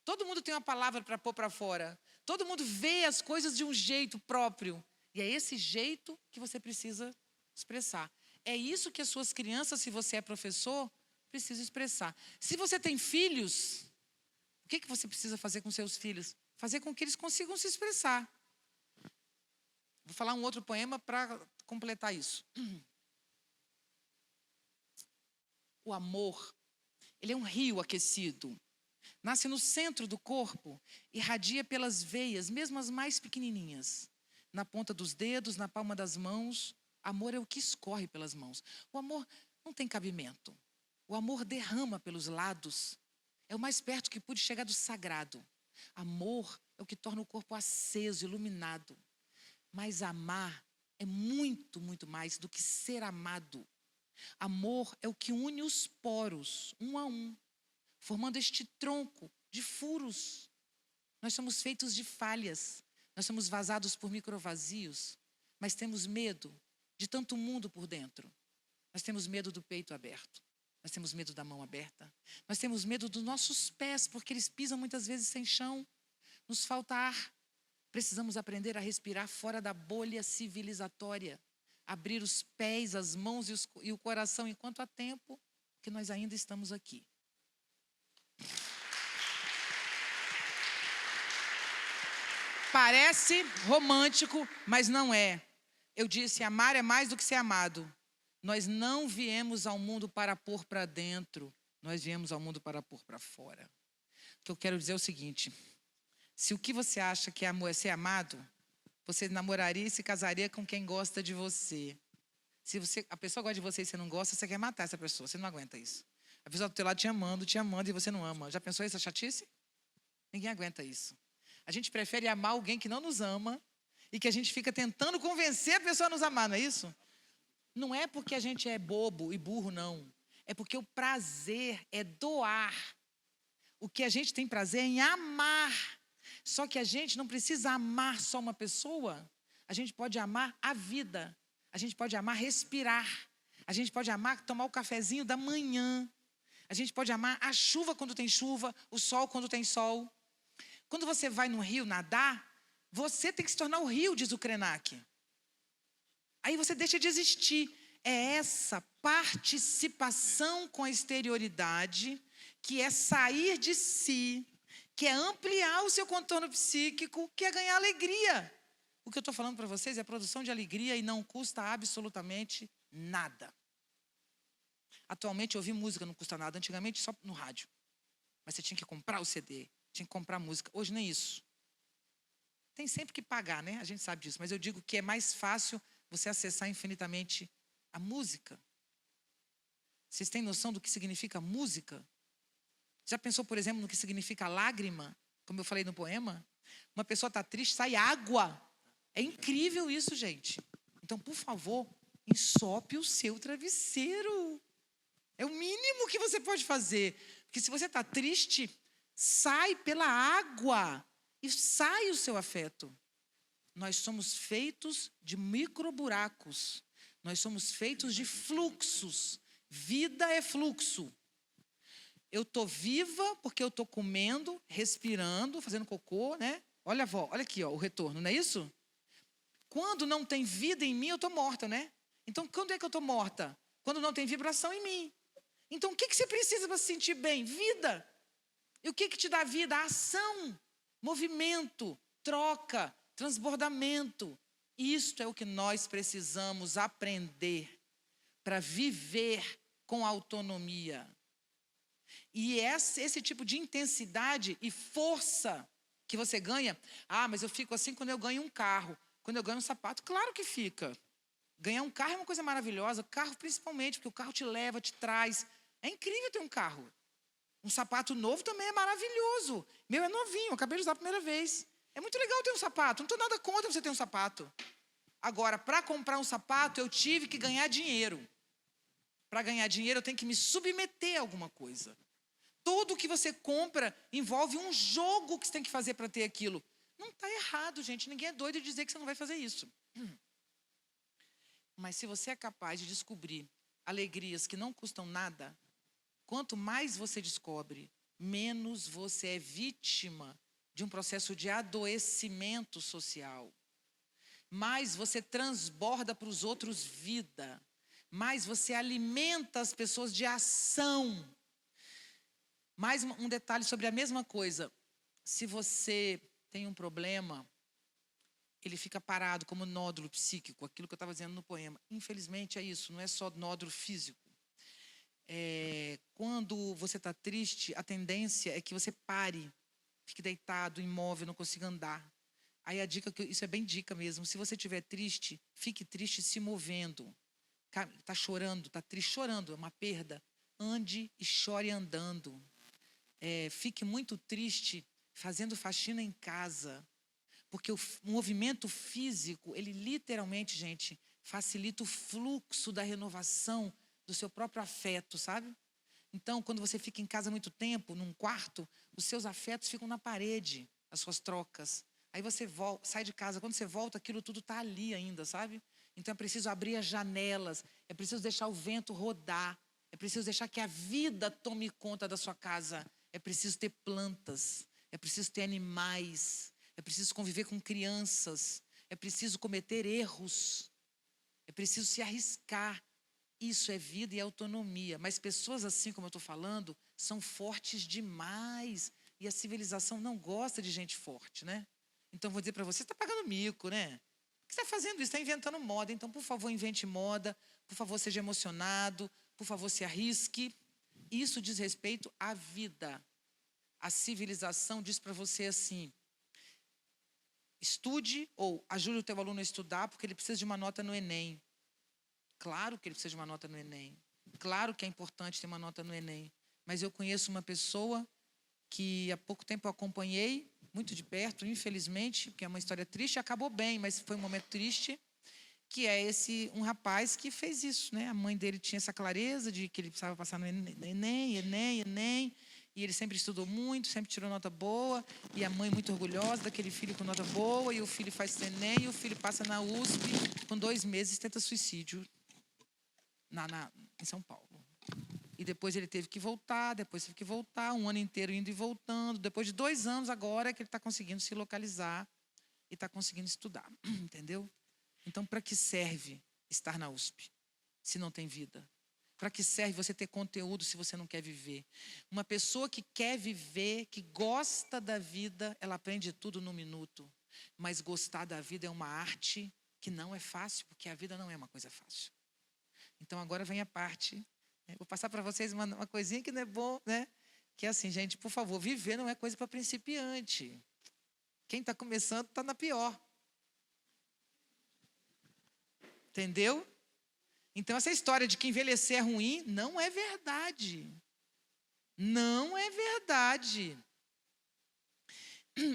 Speaker 1: Todo mundo tem uma palavra para pôr para fora. Todo mundo vê as coisas de um jeito próprio. E é esse jeito que você precisa expressar. É isso que as suas crianças, se você é professor, precisam expressar. Se você tem filhos, o que você precisa fazer com seus filhos? Fazer com que eles consigam se expressar. Vou falar um outro poema para completar isso. O amor, ele é um rio aquecido. Nasce no centro do corpo, irradia pelas veias, mesmo as mais pequenininhas. Na ponta dos dedos, na palma das mãos. Amor é o que escorre pelas mãos. O amor não tem cabimento. O amor derrama pelos lados. É o mais perto que pude chegar do sagrado. Amor é o que torna o corpo aceso, iluminado. Mas amar é muito, muito mais do que ser amado. Amor é o que une os poros, um a um, formando este tronco de furos. Nós somos feitos de falhas. Nós somos vazados por microvazios, mas temos medo de tanto mundo por dentro. Nós temos medo do peito aberto. Nós temos medo da mão aberta. Nós temos medo dos nossos pés, porque eles pisam muitas vezes sem chão. Nos falta ar. Precisamos aprender a respirar fora da bolha civilizatória. Abrir os pés, as mãos e o coração enquanto há tempo que nós ainda estamos aqui. Parece romântico, mas não é. Eu disse, amar é mais do que ser amado. Nós não viemos ao mundo para pôr para dentro. Nós viemos ao mundo para pôr para fora. O que eu quero dizer é o seguinte. Se o que você acha que é amor é ser amado, você namoraria e se casaria com quem gosta de você. Se a pessoa gosta de você e você não gosta, você quer matar essa pessoa. Você não aguenta isso. A pessoa do teu lado te amando e você não ama. Já pensou essa chatice? Ninguém aguenta isso. A gente prefere amar alguém que não nos ama e que a gente fica tentando convencer a pessoa a nos amar, não é isso? Não é porque a gente é bobo e burro, não. É porque o prazer é doar. O que a gente tem prazer é em amar. Só que a gente não precisa amar só uma pessoa. A gente pode amar a vida. A gente pode amar respirar. A gente pode amar tomar o cafezinho da manhã. A gente pode amar a chuva quando tem chuva, o sol quando tem sol. Quando você vai no rio nadar, você tem que se tornar o rio, diz o Krenak. Aí você deixa de existir. É essa participação com a exterioridade, que é sair de si, que é ampliar o seu contorno psíquico, que é ganhar alegria. O que eu estou falando para vocês é a produção de alegria e não custa absolutamente nada. Atualmente, ouvir música não custa nada. Antigamente, só no rádio. Mas você tinha que comprar o CD, tinha que comprar música. Hoje, nem isso. Tem sempre que pagar, né? A gente sabe disso. Mas eu digo que é mais fácil você acessar infinitamente a música. Vocês têm noção do que significa música? Já pensou, por exemplo, no que significa lágrima? Como eu falei no poema? Uma pessoa está triste, sai água. É incrível isso, gente. Então, por favor, ensope o seu travesseiro. É o mínimo que você pode fazer. Porque se você está triste, sai pela água e sai o seu afeto. Nós somos feitos de microburacos. Nós somos feitos de fluxos. Vida é fluxo. Eu estou viva porque eu estou comendo, respirando, fazendo cocô, né? Olha, avó, olha aqui, ó, o retorno, não é isso? Quando não tem vida em mim, eu estou morta, né? Então, quando é que eu estou morta? Quando não tem vibração em mim. Então, o que você precisa para se sentir bem? Vida. E o que te dá vida? A ação. movimento, troca, transbordamento. Isto é o que nós precisamos aprender para viver com autonomia. E esse tipo de intensidade e força que você ganha. Mas eu fico assim quando eu ganho um carro, quando eu ganho um sapato. Claro que fica. Ganhar um carro é uma coisa maravilhosa, carro principalmente, porque o carro te leva, te traz. É incrível ter um carro. Um sapato novo também é maravilhoso. Meu é novinho, eu acabei de usar a primeira vez. É muito legal ter um sapato, não estou nada contra você ter um sapato. Agora, para comprar um sapato, eu tive que ganhar dinheiro. Para ganhar dinheiro, eu tenho que me submeter a alguma coisa. Tudo que você compra envolve um jogo que você tem que fazer para ter aquilo. Não está errado, gente. Ninguém é doido de dizer que você não vai fazer isso. Mas se você é capaz de descobrir alegrias que não custam nada, quanto mais você descobre, menos você é vítima de um processo de adoecimento social. Mais você transborda para os outros vida. Mais você alimenta as pessoas de ação. Mais um detalhe sobre a mesma coisa. Se você tem um problema, ele fica parado como nódulo psíquico, aquilo que eu estava dizendo no poema. Infelizmente é isso, não é só nódulo físico. Quando você está triste, a tendência é que você pare, fique deitado, imóvel, não consiga andar. Aí a dica, isso é bem dica mesmo, se você estiver triste, fique triste se movendo. Está chorando, está triste chorando, é uma perda. Ande e chore andando. Fique muito triste fazendo faxina em casa. Porque o movimento físico, ele literalmente, gente, facilita o fluxo da renovação do seu próprio afeto, sabe? Então, quando você fica em casa muito tempo, num quarto, os seus afetos ficam na parede, as suas trocas. Aí você sai de casa, quando você volta, aquilo tudo está ali ainda, sabe? Então é preciso abrir as janelas, é preciso deixar o vento rodar, é preciso deixar que a vida tome conta da sua casa. É preciso ter plantas, é preciso ter animais, é preciso conviver com crianças, é preciso cometer erros, é preciso se arriscar. Isso é vida e autonomia. Mas pessoas assim, como eu estou falando, são fortes demais. E a civilização não gosta de gente forte, né? Então, vou dizer para você, você está pagando mico, né? Por que você está fazendo isso? Está inventando moda. Então, por favor, invente moda. Por favor, seja emocionado. Por favor, se arrisque. Isso diz respeito à vida. A civilização diz para você assim: estude ou ajude o teu aluno a estudar porque ele precisa de uma nota no Enem. Claro que ele precisa de uma nota no Enem. Claro que é importante ter uma nota no Enem. Mas eu conheço uma pessoa que há pouco tempo eu acompanhei, muito de perto, infelizmente, porque é uma história triste, acabou bem, mas foi um momento triste, que é um rapaz que fez isso, né? A mãe dele tinha essa clareza de que ele precisava passar no Enem, e ele sempre estudou muito, sempre tirou nota boa, e a mãe muito orgulhosa daquele filho com nota boa, e o filho faz Enem, e o filho passa na USP, com 2 meses tenta suicídio em São Paulo. E depois ele teve que voltar, um ano inteiro indo e voltando. Depois de 2 anos agora é que ele está conseguindo se localizar e está conseguindo estudar, entendeu? Então, para que serve estar na USP, se não tem vida? Para que serve você ter conteúdo se você não quer viver? Uma pessoa que quer viver, que gosta da vida, ela aprende tudo num minuto. Mas gostar da vida é uma arte que não é fácil, porque a vida não é uma coisa fácil. Então, agora vem a parte... Vou passar para vocês uma coisinha que não é bom, né? Que é assim, gente, por favor, viver não é coisa para principiante. Quem está começando está na pior. Entendeu? Então, essa história de que envelhecer é ruim, não é verdade. Não é verdade.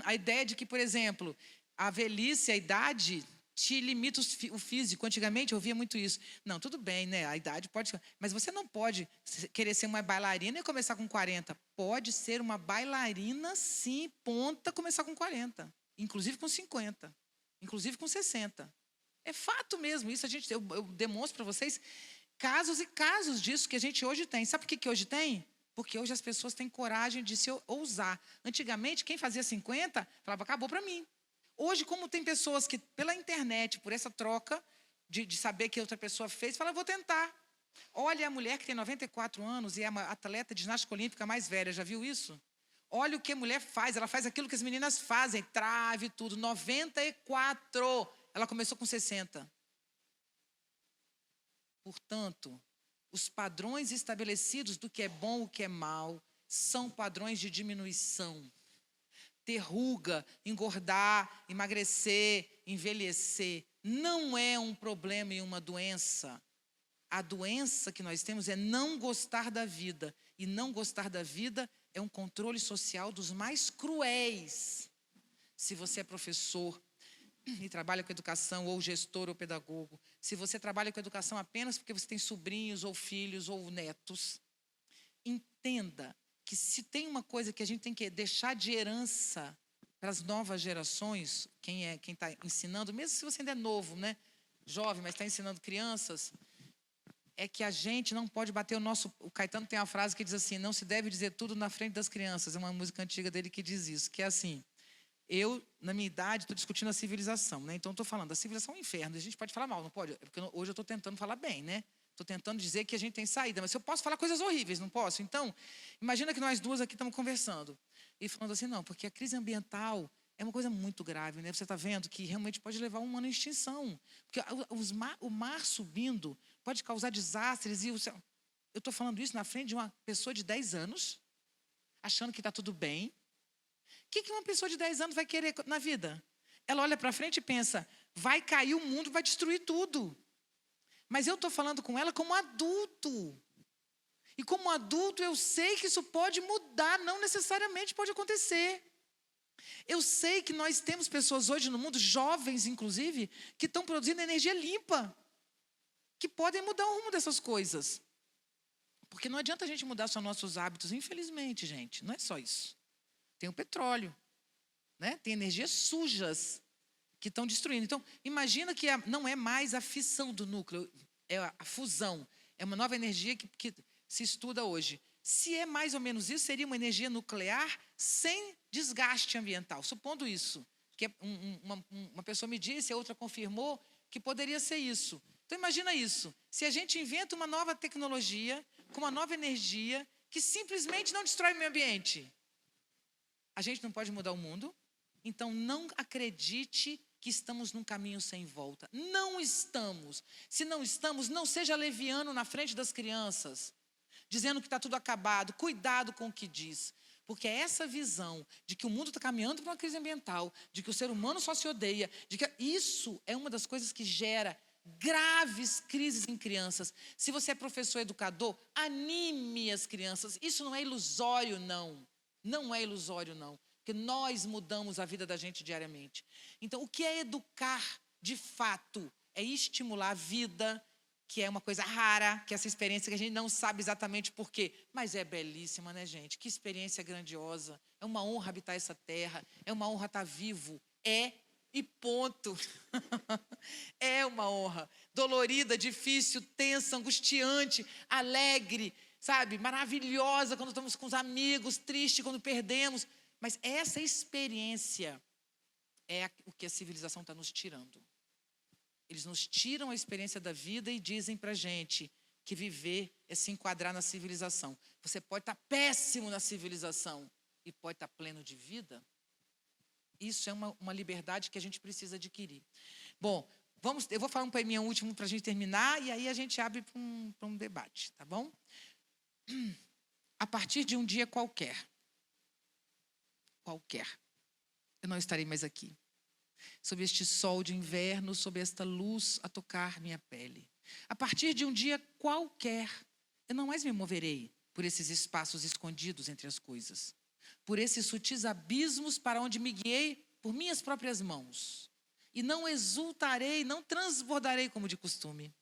Speaker 1: A ideia de que, por exemplo, a velhice, a idade... te limita o físico. Antigamente eu ouvia muito isso. Não, tudo bem, né? A idade pode... Mas você não pode querer ser uma bailarina e começar com 40. Pode ser uma bailarina, sim, ponta, começar com 40. Inclusive com 50. Inclusive com 60. É fato mesmo. Isso eu demonstro para vocês casos e casos disso que a gente hoje tem. Sabe por que hoje tem? Porque hoje as pessoas têm coragem de se ousar. Antigamente, quem fazia 50, falava, acabou para mim. Hoje, como tem pessoas que, pela internet, por essa troca de saber que outra pessoa fez, fala, vou tentar. Olha a mulher que tem 94 anos e é uma atleta de ginástica olímpica mais velha, já viu isso? Olha o que a mulher faz, ela faz aquilo que as meninas fazem, trave tudo. 94, ela começou com 60. Portanto, os padrões estabelecidos do que é bom, o que é mal, são padrões de diminuição. Ter ruga, engordar, emagrecer, envelhecer, não é um problema e uma doença. A doença que nós temos é não gostar da vida. E não gostar da vida é um controle social dos mais cruéis. Se você é professor e trabalha com educação, ou gestor ou pedagogo, se você trabalha com educação apenas porque você tem sobrinhos ou filhos ou netos, entenda que se tem uma coisa que a gente tem que deixar de herança para as novas gerações, quem está ensinando, mesmo se você ainda é novo, né, jovem, mas está ensinando crianças, é que a gente não pode bater o Caetano tem uma frase que diz assim, não se deve dizer tudo na frente das crianças, é uma música antiga dele que diz isso, que é assim, eu, na minha idade, estou discutindo a civilização, né? Então estou falando, a civilização é um inferno, a gente pode falar mal, não pode? Porque hoje eu estou tentando falar bem, né? Estou tentando dizer que a gente tem saída, mas eu posso falar coisas horríveis, não posso? Então, imagina que nós duas aqui estamos conversando e falando assim, não, porque a crise ambiental é uma coisa muito grave, né? Você está vendo que realmente pode levar um humano à extinção. Porque o mar subindo pode causar desastres. Eu estou falando isso na frente de uma pessoa de 10 anos, achando que está tudo bem. O que uma pessoa de 10 anos vai querer na vida? Ela olha para frente e pensa, vai cair o mundo, vai destruir tudo. Mas eu estou falando com ela como adulto. E como adulto eu sei que isso pode mudar, não necessariamente pode acontecer. Eu sei que nós temos pessoas hoje no mundo, jovens inclusive, que estão produzindo energia limpa, que podem mudar o rumo dessas coisas. Porque não adianta a gente mudar só nossos hábitos, infelizmente, gente, não é só isso. Tem o petróleo, né? Tem energias sujas que estão destruindo. Então, imagina que não é mais a fissão do núcleo, é a fusão. É uma nova energia que se estuda hoje. Se é mais ou menos isso, seria uma energia nuclear sem desgaste ambiental. Supondo isso, que uma pessoa me disse, a outra confirmou, que poderia ser isso. Então, imagina isso. Se a gente inventa uma nova tecnologia, com uma nova energia, que simplesmente não destrói o meio ambiente, a gente não pode mudar o mundo. Então, não acredite que estamos num caminho sem volta. Não estamos. Se não estamos, não seja leviano na frente das crianças, dizendo que está tudo acabado. Cuidado com o que diz. Porque é essa visão de que o mundo está caminhando para uma crise ambiental, de que o ser humano só se odeia, de que isso é uma das coisas que gera graves crises em crianças. Se você é professor educador, anime as crianças. Isso não é ilusório, não. Não é ilusório, não. Porque nós mudamos a vida da gente diariamente. Então, o que é educar, de fato, é estimular a vida, que é uma coisa rara, que é essa experiência que a gente não sabe exatamente por quê, mas é belíssima, né, gente? Que experiência grandiosa. É uma honra habitar essa terra, é uma honra estar vivo. E ponto. É uma honra. Dolorida, difícil, tensa, angustiante, alegre, sabe? Maravilhosa quando estamos com os amigos, triste quando perdemos. Mas essa experiência é o que a civilização está nos tirando. Eles nos tiram a experiência da vida e dizem para a gente que viver é se enquadrar na civilização. Você pode estar péssimo na civilização e pode estar pleno de vida. Isso é uma liberdade que a gente precisa adquirir. Bom, eu vou falar um poeminha último para a gente terminar e aí a gente abre para um debate, tá bom? A partir de um dia qualquer, eu não estarei mais aqui. Sob este sol de inverno, sob esta luz a tocar minha pele. A partir de um dia qualquer, eu não mais me moverei por esses espaços escondidos entre as coisas, por esses sutis abismos para onde me guiei por minhas próprias mãos. E não exultarei, não transbordarei como de costume.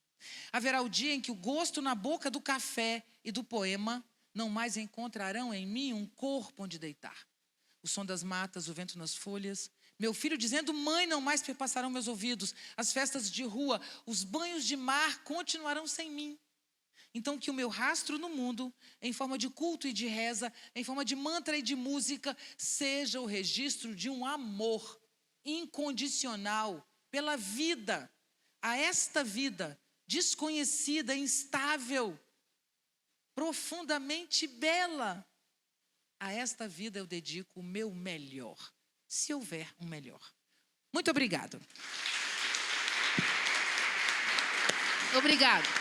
Speaker 1: Haverá o dia em que o gosto na boca do café e do poema não mais encontrarão em mim um corpo onde deitar. O som das matas, o vento nas folhas, meu filho dizendo mãe não mais perpassarão meus ouvidos, as festas de rua, os banhos de mar continuarão sem mim. Então que o meu rastro no mundo, em forma de culto e de reza, em forma de mantra e de música, seja o registro de um amor incondicional pela vida, a esta vida desconhecida, instável, profundamente bela, a esta vida eu dedico o meu melhor, se houver um melhor. Muito obrigado.
Speaker 2: Obrigado.